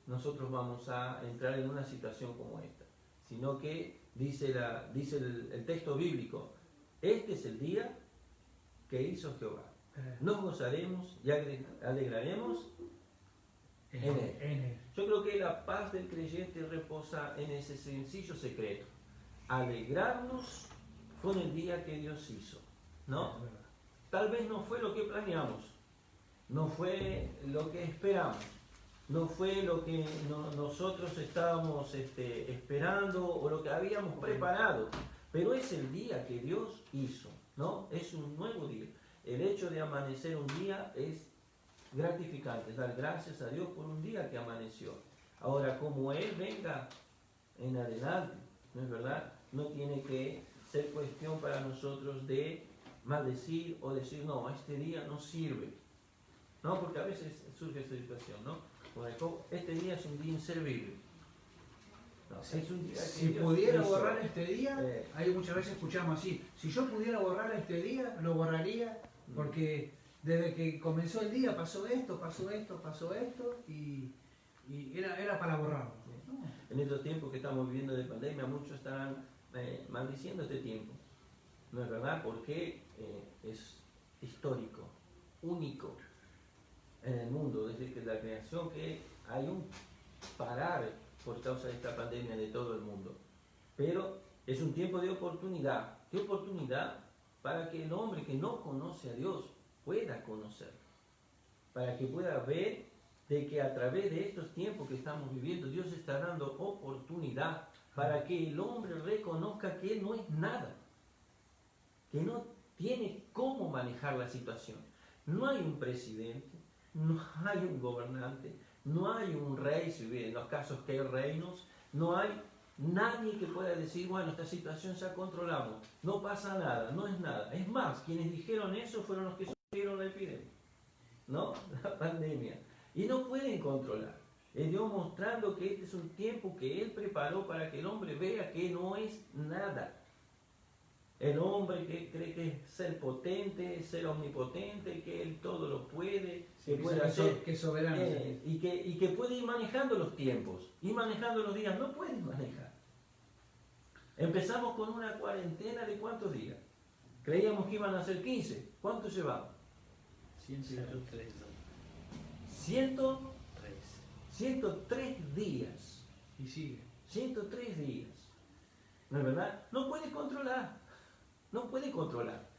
nosotros vamos a entrar en una situación como esta. Sino que dice el texto bíblico, este es el día que hizo Jehová. Nos gozaremos y alegraremos en él. Yo creo que la paz del creyente reposa en ese sencillo secreto. alegrarnos con el día que Dios hizo, ¿no? Tal vez no fue lo que planeamos, no fue lo que esperamos, no fue lo que nosotros estábamos esperando o lo que habíamos preparado, pero es el día que Dios hizo, ¿no? Es un nuevo día. El hecho de amanecer un día es gratificante, dar gracias a Dios por un día que amaneció. Ahora, como Él venga en adelante, ¿no es verdad? No tiene que ser cuestión para nosotros de maldecir o decir, no, este día no sirve. No, porque a veces surge esa situación, ¿no? Como este día es un día inservible. No, es un día que si Dios pudiera hizo. borrar este día, ahí muchas veces escuchamos así, si yo pudiera borrar este día, lo borraría, porque desde que comenzó el día pasó esto, y era para borrarlo. ¿No? En estos tiempos que estamos viviendo de pandemia, muchos estarán maldiciendo este tiempo. ¿No es verdad? Porque es histórico, único en el mundo, desde que la creación, que hay un parar por causa de esta pandemia de todo el mundo. Pero es un tiempo de oportunidad. ¿Qué oportunidad? Para que el hombre que no conoce a Dios pueda conocer. Para que pueda ver de que a través de estos tiempos que estamos viviendo, Dios está dando oportunidad para que el hombre reconozca que él no es nada, que no tiene cómo manejar la situación. No hay un presidente, no hay un gobernante, no hay un rey, si bien en los casos que hay reinos, no hay nadie que pueda decir, bueno, esta situación ya controlamos, no pasa nada, no es nada. Es más, quienes dijeron eso fueron los que sufrieron la epidemia, ¿no? La pandemia. Y no pueden controlar. Es Dios mostrando que este es un tiempo que Él preparó para que el hombre vea que no es nada. El hombre que cree que es ser potente, ser omnipotente, que Él todo lo puede, que puede hacer, que soberano. y que puede ir manejando los tiempos, ir manejando los días. No puedes manejar. Empezamos con una cuarentena de ¿cuántos días? Creíamos que iban a ser 15. ¿Cuántos llevamos? 103. 103 días. Y sigue. 103 días. ¿No es verdad? No puede controlar. No puede controlar.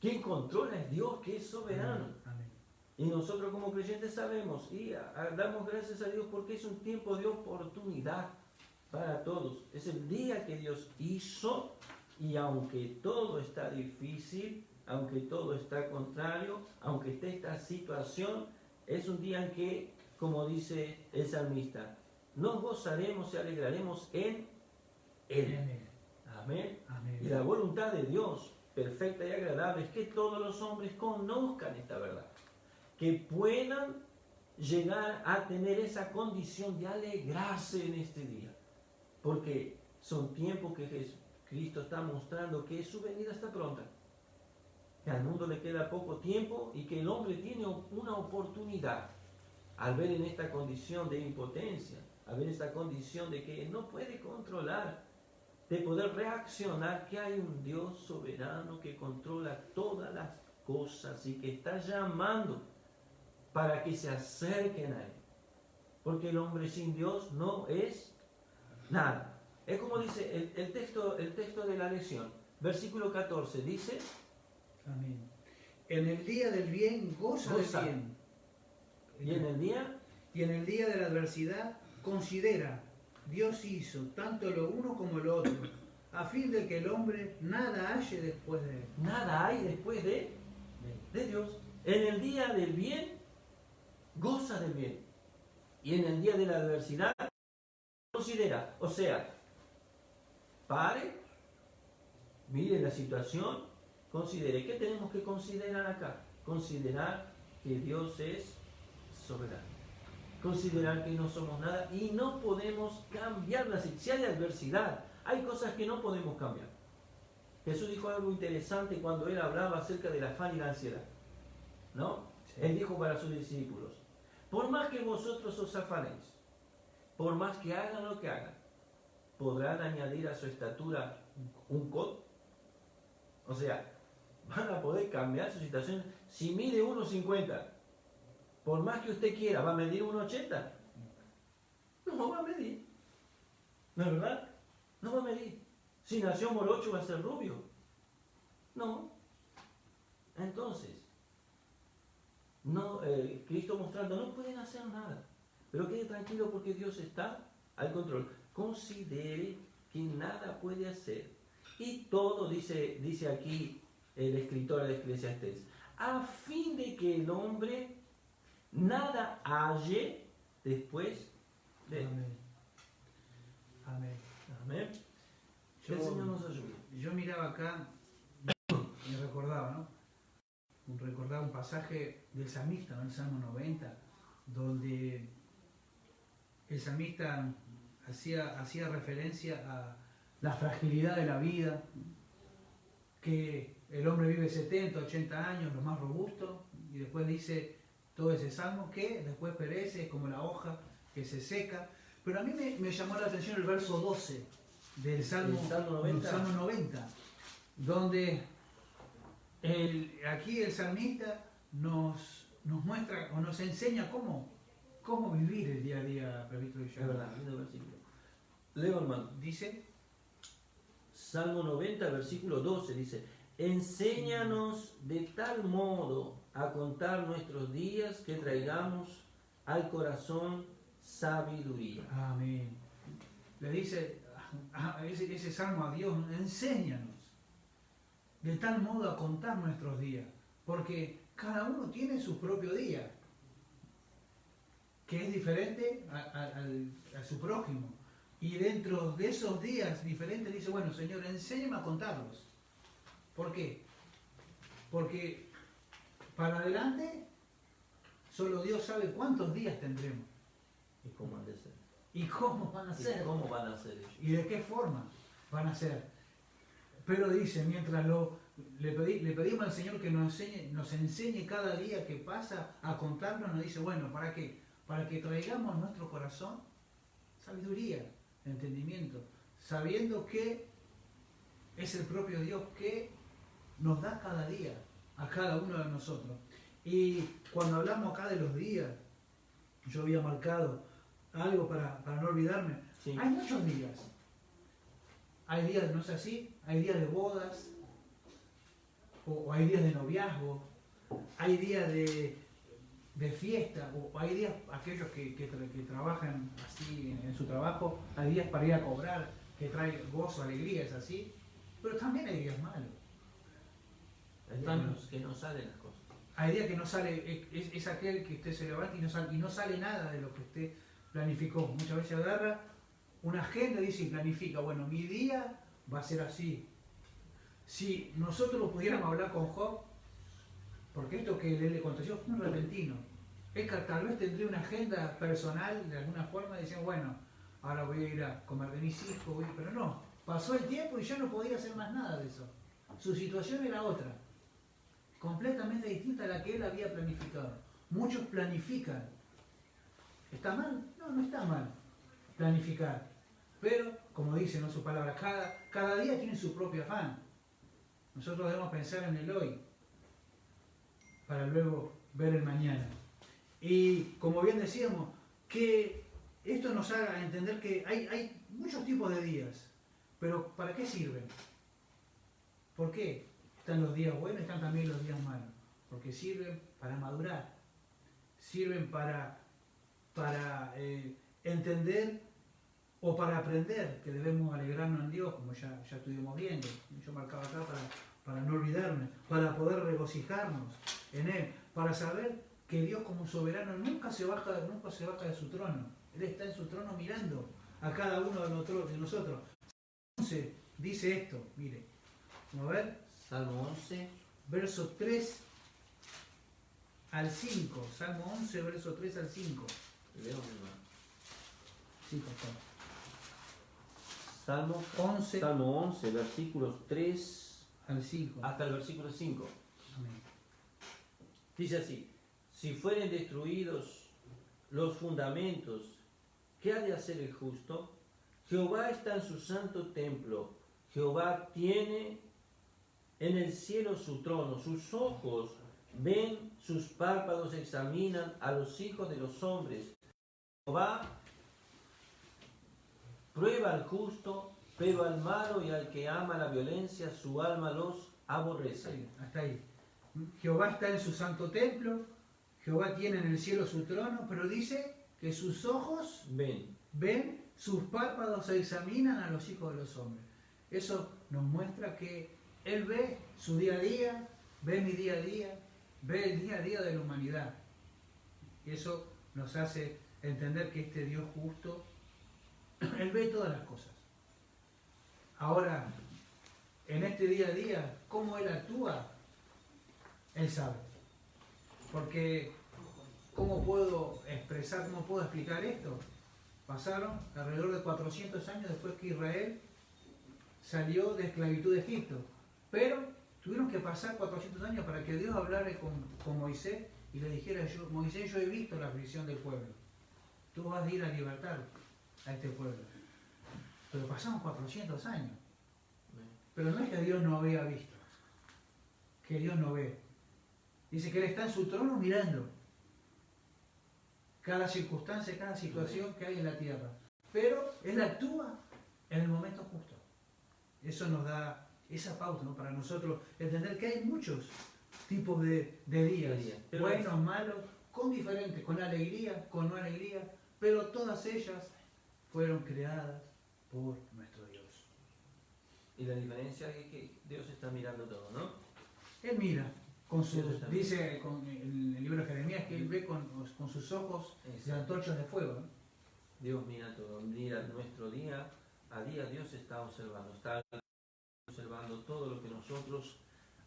Quien controla es Dios, que es soberano. Amén. Y nosotros como creyentes sabemos y damos gracias a Dios porque es un tiempo de oportunidad para todos. Es el día que Dios hizo, y aunque todo está difícil, aunque todo está contrario, aunque esté esta situación, es un día en que, como dice el salmista, nos gozaremos y alegraremos en Él. Amén. Amén. Amén. Y la voluntad de Dios, perfecta y agradable, es que todos los hombres conozcan esta verdad, que puedan llegar a tener esa condición de alegrarse en este día, porque son tiempos que Cristo está mostrando que su venida está pronta, que al mundo le queda poco tiempo y que el hombre tiene una oportunidad al ver en esta condición de impotencia, al ver esta condición de que no puede controlar, de poder reaccionar, que hay un Dios soberano que controla todas las cosas y que está llamando para que se acerquen a Él. Porque el hombre sin Dios no es nada. Es como dice el texto de la lección, versículo 14, dice: Amén. En el día del bien, goza del bien. Y en el día de la adversidad, considera, Dios hizo tanto lo uno como lo otro, a fin de que el hombre nada halle después de él. Nada hay después de Dios. En el día del bien, goza del bien. Y en el día de la adversidad, considera. O sea, pare, mire la situación, considere. ¿Qué tenemos que considerar acá? Considerar que Dios es soberano. Considerar que no somos nada y no podemos cambiarlas. Si hay adversidad, hay cosas que no podemos cambiar. Jesús dijo algo interesante cuando Él hablaba acerca del afán y la ansiedad, ¿no? Sí. Él dijo para sus discípulos: por más que vosotros os afanéis, por más que hagan lo que hagan, ¿podrán añadir a su estatura un codo? O sea, ¿van a poder cambiar su situación? Si mide 1,50, por más que usted quiera, ¿va a medir 1,80? No va a medir. ¿No es verdad? No va a medir. Si nació morocho va a ser rubio. No. Entonces, no, Cristo mostrando, no pueden hacer nada. Pero quede tranquilo porque Dios está al control. Considere que nada puede hacer. Y todo, dice aquí el escritor de Eclesiastés, a fin de que el hombre nada halle después de él. Amén. Amén. Amén. Que el Señor nos ayude. Yo miraba acá y recordaba, ¿no? Recordaba un pasaje del salmista, ¿no? El Salmo 90, donde el salmista hacía referencia a la fragilidad de la vida, que el hombre vive 70, 80 años, lo más robusto, y después dice todo ese salmo que después perece, es como la hoja que se seca. Pero a mí me llamó la atención el verso 12 del Salmo 90, donde aquí el salmista nos muestra o nos enseña cómo vivir el día a día, Previto. Es verdad, lindo versículo. Leo, hermano. Dice, Salmo 90, versículo 12, dice, enséñanos de tal modo a contar nuestros días que traigamos al corazón sabiduría. amén. Le dice ese salmo a Dios, enséñanos de tal modo a contar nuestros días, porque cada uno tiene su propio día, que es diferente a su prójimo. Y dentro de esos días diferentes dice, bueno, Señor, enséñame a contarlos. ¿Por qué? Porque para adelante solo Dios sabe cuántos días tendremos. ¿Y cómo han de ser? ¿Y cómo van a ser? ¿Y cómo van a ser ellos? ¿Y de qué forma van a ser? Pero dice, mientras le pedimos al Señor que nos enseñe cada día que pasa a contarnos, nos dice, bueno, ¿para qué? Para que traigamos a nuestro corazón sabiduría, entendimiento, sabiendo que es el propio Dios que nos da cada día a cada uno de nosotros. Y cuando hablamos acá de los días, yo había marcado algo para no olvidarme. Sí. Hay muchos días. Hay días, ¿no es así? Hay días de bodas, o hay días de noviazgo, hay días de fiesta, o hay días, aquellos que trabajan así en su trabajo, hay días para ir a cobrar, que trae gozo, alegría, es así, pero también hay días malos. Hay días que no salen las cosas. Hay días que no sale, es aquel que usted se levanta y no sale nada de lo que usted planificó. Muchas veces agarra una agenda y dice y planifica, bueno, mi día va a ser así. Si nosotros pudiéramos hablar con Job, porque esto que él le aconteció fue un repentino. Él tal vez tendría una agenda personal de alguna forma, diciendo, bueno, ahora voy a ir a comer de mis hijos, pero no, pasó el tiempo y ya no podía hacer más nada de eso. Su situación era otra, completamente distinta a la que él había planificado. Muchos planifican. ¿Está mal? No, no está mal planificar. Pero, como dice su palabra, cada día tiene su propio afán. Nosotros debemos pensar en el hoy, para luego ver el mañana. Y como bien decíamos, que esto nos haga entender que hay muchos tipos de días, pero ¿para qué sirven? ¿Por qué? Están los días buenos, están también los días malos, porque sirven para madurar, sirven para entender o para aprender que debemos alegrarnos en Dios, como ya estuvimos viendo. Yo marcaba acá para no olvidarme, para poder regocijarnos en Él, para saber que Dios como soberano nunca se baja de su trono. Él está en su trono mirando a cada uno de nosotros. Entonces, dice esto, mire, vamos a ver, Salmo 11, verso 3 al 5, Salmo 11, verso 3 al 5. leo, hermano. Sí, por favor. Salmo 11, versículos 3 Al 5. hasta el versículo 5. Amén. Dice así, si fueren destruidos los fundamentos, ¿qué ha de hacer el justo? Jehová está en su santo templo, Jehová tiene en el cielo su trono, sus ojos ven, sus párpados examinan a los hijos de los hombres. Jehová prueba al justo pero al malo y al que ama la violencia, su alma los aborrece. Hasta ahí. Jehová está en su santo templo, Jehová tiene en el cielo su trono, pero dice que sus ojos ven, sus párpados examinan a los hijos de los hombres. Eso nos muestra que Él ve su día a día, ve mi día a día, ve el día a día de la humanidad. Y eso nos hace entender que este Dios justo, Él ve todas las cosas. Ahora, en este día a día, cómo Él actúa, Él sabe. Porque, ¿cómo puedo expresar, cómo puedo explicar esto? Pasaron alrededor de 400 años después que Israel salió de esclavitud de Egipto. Pero tuvieron que pasar 400 años para que Dios hablara con Moisés y le dijera, Moisés, yo he visto la aflicción del pueblo. Tú vas a ir a libertar a este pueblo. Pero pasaron 400 años. Pero no es que Dios no había visto, que Dios no ve. Dice que Él está en su trono mirando cada circunstancia, cada situación que hay en la tierra. Pero Él actúa en el momento justo. Eso nos da esa pauta, ¿no? Para nosotros entender que hay muchos tipos de días, buenos, malos, con diferentes, con alegría, con no alegría, pero todas ellas fueron creadas por nuestro Dios. Y la diferencia es que Dios está mirando todo, ¿no? Él mira, dice en el libro de Jeremías que Él ve con sus ojos de antorchas de fuego, ¿no? Dios mira todo, mira nuestro día a día, Dios está observando todo lo que nosotros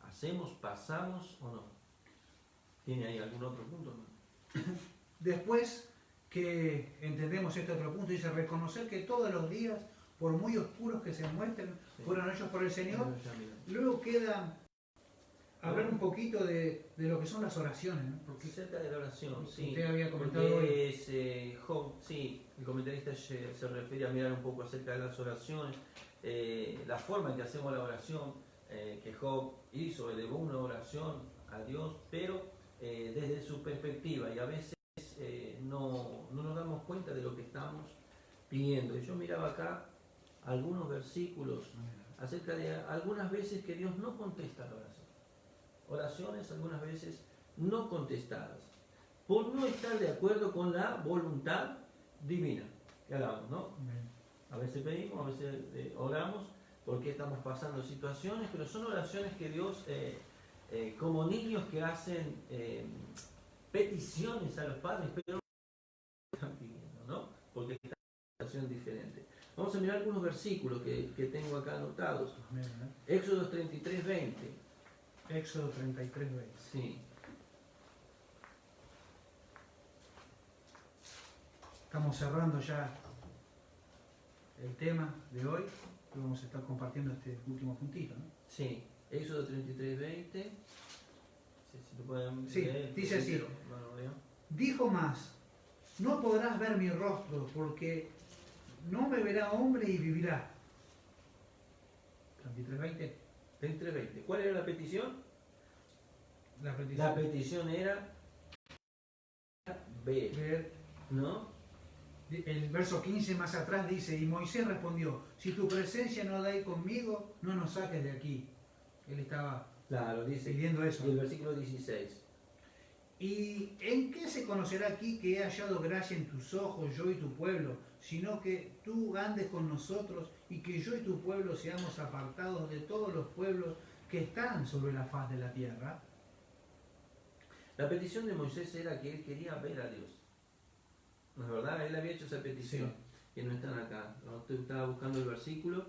hacemos, pasamos o no. ¿Tiene ahí algún otro punto? Después que entendemos este otro punto, dice reconocer que todos los días, por muy oscuros que se muestren, fueron hechos por el Señor. Luego queda hablar un poquito de lo que son las oraciones, ¿no? Porque cerca de la oración, sí. Usted había comentado hoy. Job, sí, el comentarista se refiere a mirar un poco acerca de las oraciones, la forma en que hacemos la oración, que Job hizo, elevó una oración a Dios, pero desde su perspectiva, y a veces no nos damos cuenta de lo que estamos pidiendo. Y yo miraba acá algunos versículos acerca de algunas veces que Dios no contesta la oración. Oraciones algunas veces no contestadas, por no estar de acuerdo con la voluntad divina que hagamos, ¿no? A veces pedimos, a veces oramos porque estamos pasando situaciones, pero son oraciones que Dios, como niños que hacen peticiones a los padres, pero no están pidiendo, ¿no? Porque está en una situación diferente. Vamos a mirar algunos versículos que tengo acá anotados. Éxodo 33:20. Éxodo 33:20. Sí. Estamos cerrando ya el tema de hoy. Vamos a estar compartiendo este último puntito, ¿no? Sí. Éxodo 33:20. Si lo pueden sí, leer, dice así. Dijo más, no podrás ver mi rostro porque no me verá hombre y vivirá. 33:20. 33:20. ¿Cuál era la petición? La petición era ver, ¿no? El verso 15 más atrás dice, y Moisés respondió, si tu presencia no da ahí conmigo, no nos saques de aquí. Él estaba pidiendo eso. Y el versículo 16. ¿Y en qué se conocerá aquí que he hallado gracia en tus ojos, yo y tu pueblo, sino que tú andes con nosotros y que yo y tu pueblo seamos apartados de todos los pueblos que están sobre la faz de la tierra? La petición de Moisés era que él quería ver a Dios. ¿No es verdad? Él había hecho esa petición, que no están acá. ¿No? Usted estaba buscando el versículo.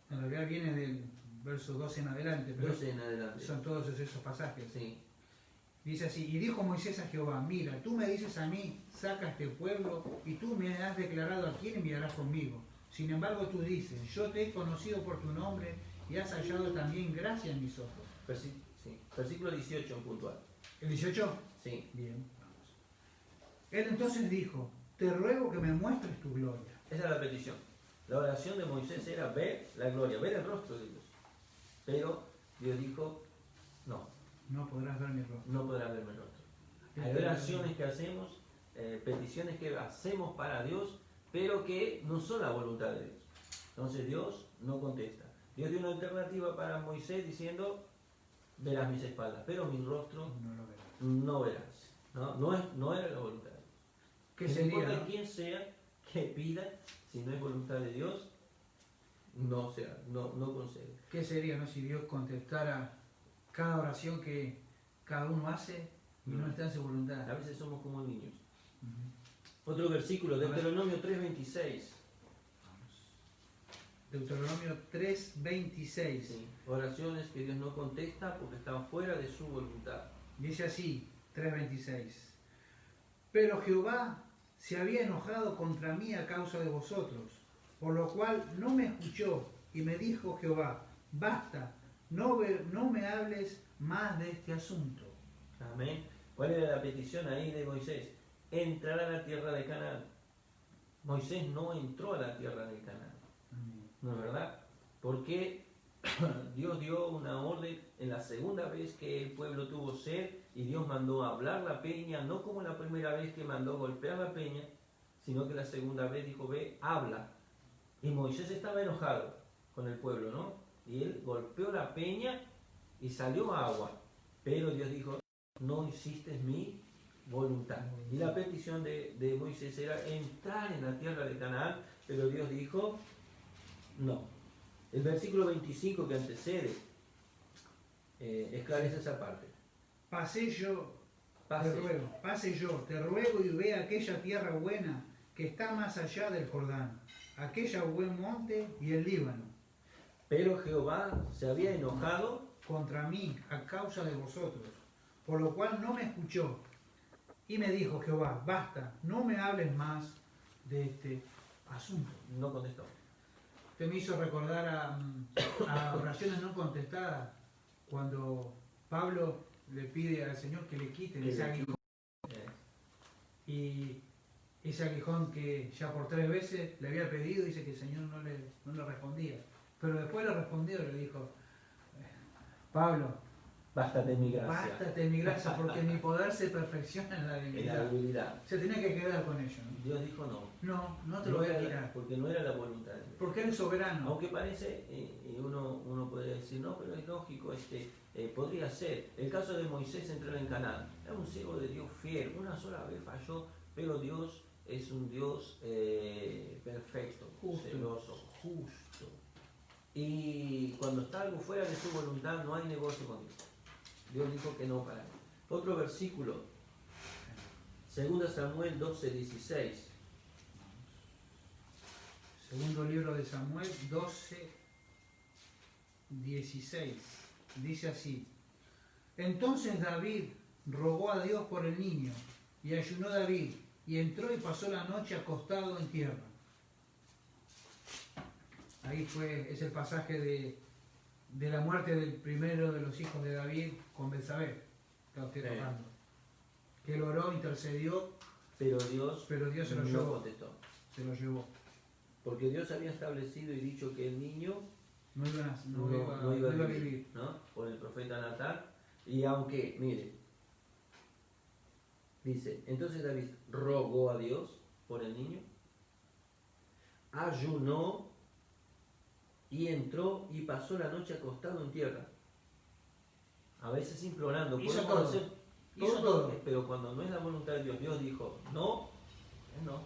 En realidad viene del verso 12 en adelante, pero 12 en adelante. Son todos esos pasajes. Sí. Dice así, y dijo Moisés a Jehová, mira, tú me dices a mí, saca este pueblo, y tú me has declarado a quién enviarás conmigo. Sin embargo tú dices, yo te he conocido por tu nombre y has hallado también gracia en mis ojos. Sí. Versículo 18 en puntual. ¿El 18? Sí. Bien, vamos. Él entonces dijo, te ruego que me muestres tu gloria. Esa es la petición. La oración de Moisés era ver la gloria, ver el rostro de Dios. Pero Dios dijo, no. No podrás ver mi rostro. No podrás ver mi rostro. Hay oraciones que hacemos, peticiones que hacemos para Dios, pero que no son la voluntad de Dios. Entonces Dios no contesta. Dios dio una alternativa para Moisés diciendo, verás mis espaldas, pero mi rostro no verás. No era la voluntad de Dios. ¿Qué No sería? importa ¿No? quién sea que pida, si no es voluntad de Dios, no concede. ¿Qué sería, no, si Dios contestara cada oración que cada uno hace y no está en su voluntad? A veces somos como niños. Ujú. Otro versículo, A ver. Deuteronomio 3:26. Deuteronomio 3:26. Sí, oraciones que Dios no contesta porque están fuera de su voluntad. Dice así, 3:26. Pero Jehová se había enojado contra mí a causa de vosotros, por lo cual no me escuchó, y me dijo Jehová, basta, no me hables más de este asunto. Amén. ¿Cuál era la petición ahí de Moisés? Entrar a la tierra de Canaán. Moisés no entró a la tierra de Canaán. ¿No es verdad? Porque Dios dio una orden en la segunda vez que el pueblo tuvo sed y Dios mandó hablar la peña, no como la primera vez que mandó golpear la peña, sino que la segunda vez dijo, ve, habla. Y Moisés estaba enojado con el pueblo, ¿no? Y él golpeó la peña y salió agua. Pero Dios dijo, no hiciste mi voluntad. Y la petición de Moisés era entrar en la tierra de Canaán, pero Dios dijo, no. El versículo 25 que antecede esclarece esa parte. Pase yo, Pase. te ruego y ve aquella tierra buena que está más allá del Jordán, aquella buen monte y el Líbano, Pero Jehová se había enojado contra mí a causa de vosotros, por lo cual no me escuchó. Y me dijo Jehová, basta, no me hables más de este asunto. no contestó. Usted me hizo recordar a oraciones no contestadas, cuando Pablo le pide al Señor que le quite ese aguijón, y ese aguijón que ya por 3 veces le había pedido, dice que el Señor no le respondía. Pero después le respondió y le dijo, Pablo, Bástate mi gracia. bástate mi gracia, porque mi poder se perfecciona en la En la debilidad. debilidad. Se tenía que quedar con ello, ¿no? Dios dijo no. No te lo voy a quitar, Porque no era la voluntad de Dios. porque Él es soberano. Aunque parece, uno podría decir, no, pero es lógico, podría ser. El caso de Moisés entrar en Canaán. Era un siervo de Dios fiel. Una sola vez falló, pero Dios es un Dios perfecto, Justo. celoso, justo. Y cuando está algo fuera de su voluntad, no hay negocio con Dios. Dios dijo que no para él. Otro versículo, 2 Samuel 12:16. Segundo libro de Samuel 12:16. Dice así. Entonces David rogó a Dios por el niño, y ayunó David, y entró y pasó la noche acostado en tierra. Ahí es el pasaje de la muerte del primero de los hijos de David con Betsabé. Está usted tocando. Que él oró, intercedió, Pero Dios se lo no llevó. contestó. Se lo llevó. Porque Dios había establecido y dicho que el niño No iba a vivir. ¿no? Por el profeta Natán. Y aunque, mire, dice, entonces David rogó a Dios por el niño, ayunó y entró y pasó la noche acostado en tierra. A veces implorando. Hizo podemos todo. hacer Hizo todo. pero cuando no es la voluntad de Dios, Dios dijo no, es no.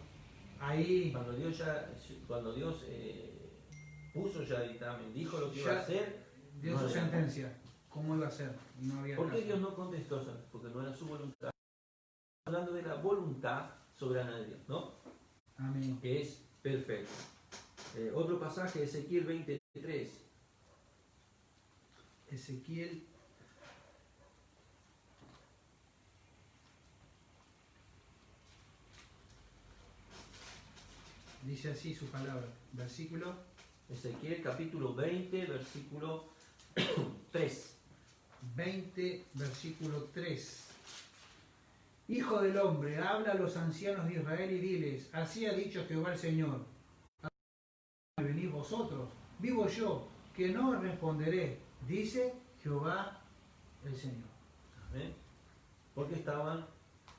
Ahí Cuando Dios puso ya dictamen, dijo lo que iba a Ya hacer, dio no su era. sentencia. ¿Cómo iba a ser? Y no había ¿Por qué caso. Dios no contestó? ¿Sabes? Porque no era su voluntad. Hablando de la voluntad soberana de Dios, ¿no? Amén. Que es perfecto. Otro pasaje, Ezequiel 23. Ezequiel dice así su palabra. Versículo Ezequiel capítulo 20, versículo 3. 20, versículo 3. Hijo del hombre, habla a los ancianos de Israel y diles, así ha dicho Jehová el Señor. Venid vosotros, vivo yo, que no os responderé, dice Jehová el Señor. Amén. Porque estaban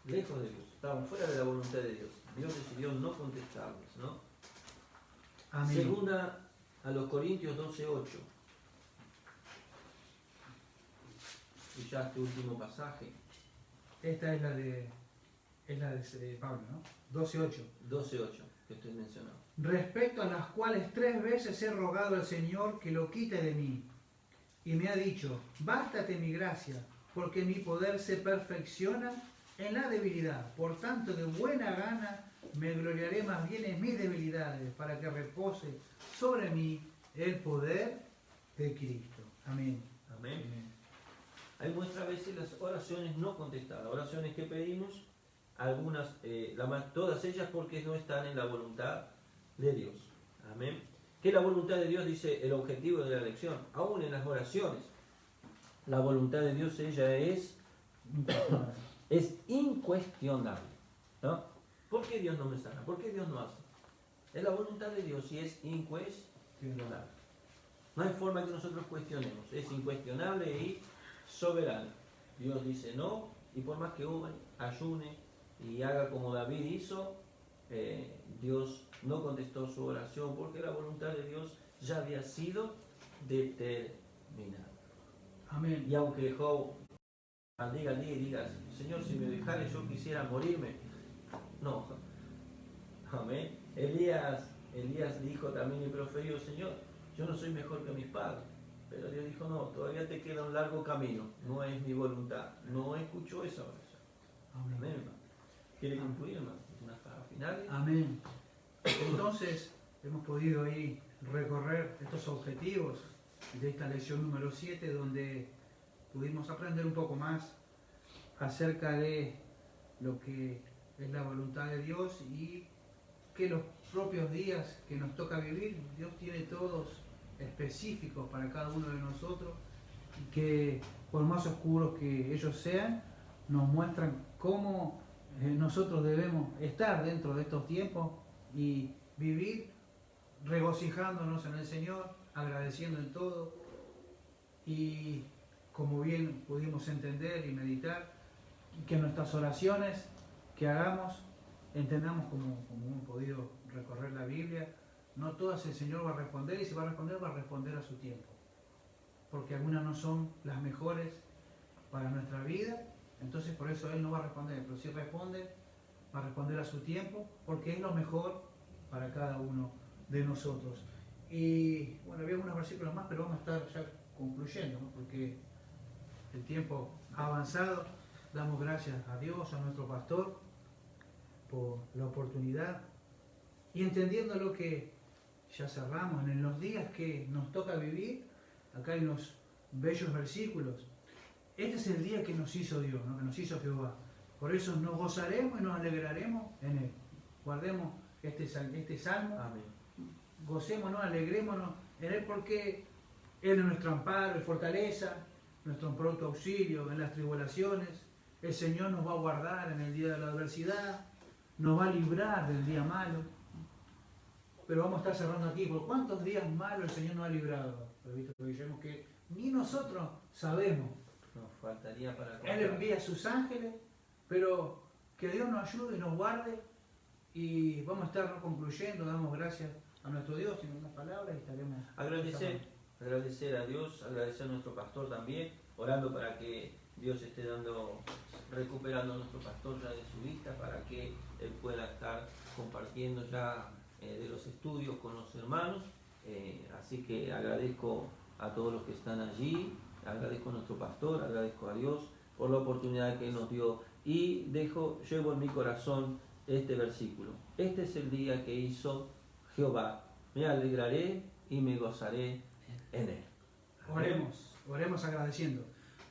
lejos de Dios, estaban fuera de la voluntad de Dios. Dios decidió no contestarles, ¿no? Amén. Segunda a los Corintios 12:8. Y ya este último pasaje. Esta es la de Pablo, ¿no? 12:8. 12:8 que estoy mencionando. Respecto a las cuales 3 veces he rogado al Señor que lo quite de mí. Y me ha dicho, bástate mi gracia, porque mi poder se perfecciona en la debilidad. Por tanto, de buena gana me gloriaré más bien en mis debilidades, para que repose sobre mí el poder de Cristo. Amén. Amén. Ahí muestra a veces las oraciones no contestadas, oraciones que pedimos, algunas, todas ellas porque no están en la voluntad de Dios. Amén. Que la voluntad de Dios, dice el objetivo de la lección, aún en las oraciones, la voluntad de Dios, ella es incuestionable, ¿no? ¿Por qué Dios no me sana? ¿Por qué Dios no hace? Es la voluntad de Dios y es incuestionable. No hay forma que nosotros cuestionemos, es incuestionable y soberano. Dios dice no, y por más que uno ayune y haga como David hizo, Dios no contestó su oración porque la voluntad de Dios ya había sido determinada. Amén. Y aunque Job maldiga al día y diga, Señor, si me dejares yo quisiera morirme. No. Amén. Elías dijo también y proferió, Señor, yo no soy mejor que mis padres. Pero Dios dijo, no, todavía te queda un largo camino, no es mi voluntad. No escuchó esa oración. Amén, hermano. ¿Quiere concluir, hermano? ¿Unas palabras finales? Amén. Entonces, hemos podido ahí recorrer estos objetivos de esta lección número 7, donde pudimos aprender un poco más acerca de lo que es la voluntad de Dios y que los propios días que nos toca vivir, Dios tiene todos específicos para cada uno de nosotros, y que por más oscuros que ellos sean, nos muestran cómo nosotros debemos estar dentro de estos tiempos y vivir regocijándonos en el Señor, agradeciendo en todo, y como bien pudimos entender y meditar, que nuestras oraciones que hagamos, entendamos como hemos podido recorrer la Biblia, no todas el Señor va a responder, y si va a responder a su tiempo, porque algunas no son las mejores para nuestra vida, entonces por eso Él no va a responder, pero si responde, va a responder a su tiempo, porque es lo mejor para cada uno de nosotros. Y bueno, había unos versículos más, pero vamos a estar ya concluyendo, ¿no? Porque el tiempo ha avanzado. Damos gracias a Dios, a nuestro pastor, por la oportunidad, y entendiendo lo que ya cerramos en los días que nos toca vivir, acá hay unos bellos versículos. Este es el día que nos hizo Dios, ¿no? Que nos hizo Jehová. Por eso nos gozaremos y nos alegraremos en Él. Guardemos este salmo. Amén. Gocémonos, alegrémonos en Él, porque Él es nuestro amparo y fortaleza, nuestro pronto auxilio en las tribulaciones. El Señor nos va a guardar en el día de la adversidad, nos va a librar del día malo. Pero vamos a estar cerrando aquí, ¿por cuántos días malos el Señor nos ha librado? Vemos que ni nosotros sabemos. Nos faltaría para Él envía a sus ángeles, pero que Dios nos ayude y nos guarde, y vamos a estar concluyendo. Damos gracias a nuestro Dios en unas palabras y estaremos... Agradecer a Dios, agradecer a nuestro pastor también, orando para que Dios esté recuperando a nuestro pastor ya de su vista, para que él pueda estar compartiendo ya de los estudios con los hermanos. Así que agradezco a todos los que están allí, agradezco a nuestro pastor, agradezco a Dios por la oportunidad que Él nos dio, y llevo en mi corazón este versículo. Este es el día que hizo Jehová, me alegraré y me gozaré en Él. Oremos agradeciendo.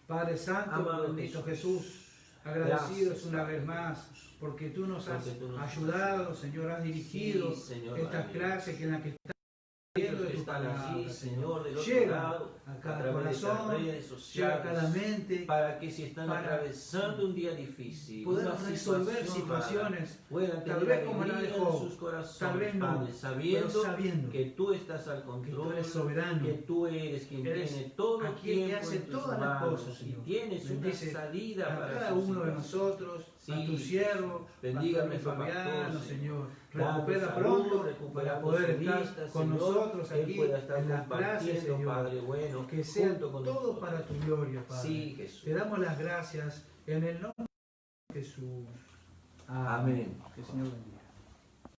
Padre Santo, amado bendito Jesús, agradecidos una vez más, porque tú nos has ayudado, Señor, has dirigido Señor, estas clases en las que de que tu están palabra, allí, Señor, del otro llega lado, a a cada través de estas corazón, redes llega a sociales, cada mente, para que si están para atravesando un día difícil, podemos una resolver situación mala, situaciones, puedan tal tener vez como la de alegría en Job, sus corazones, tal vez no, Padre, pero sabiendo que tú estás al que tú control, eres soberano, que tú eres quien eres tiene todo el aquel que tiempo hace en tus todas las manos, cosas, y Señor. tienes una Bendice salida a para cada su uno de situación. nosotros, a tu Sí, siervo, bendiga a Pastor nuestro Fabiano, pastor, Señor. Dando Recupera salud, pronto para recuperando poder su estar vista, con Señor, nosotros que él aquí pueda estar en las clases, compartiendo, Señor. Padre bueno, Que sea junto con todo nosotros. para tu gloria, Padre. Sí, Jesús. Te damos las gracias en el nombre de Jesús. Amén. Que el Señor bendiga.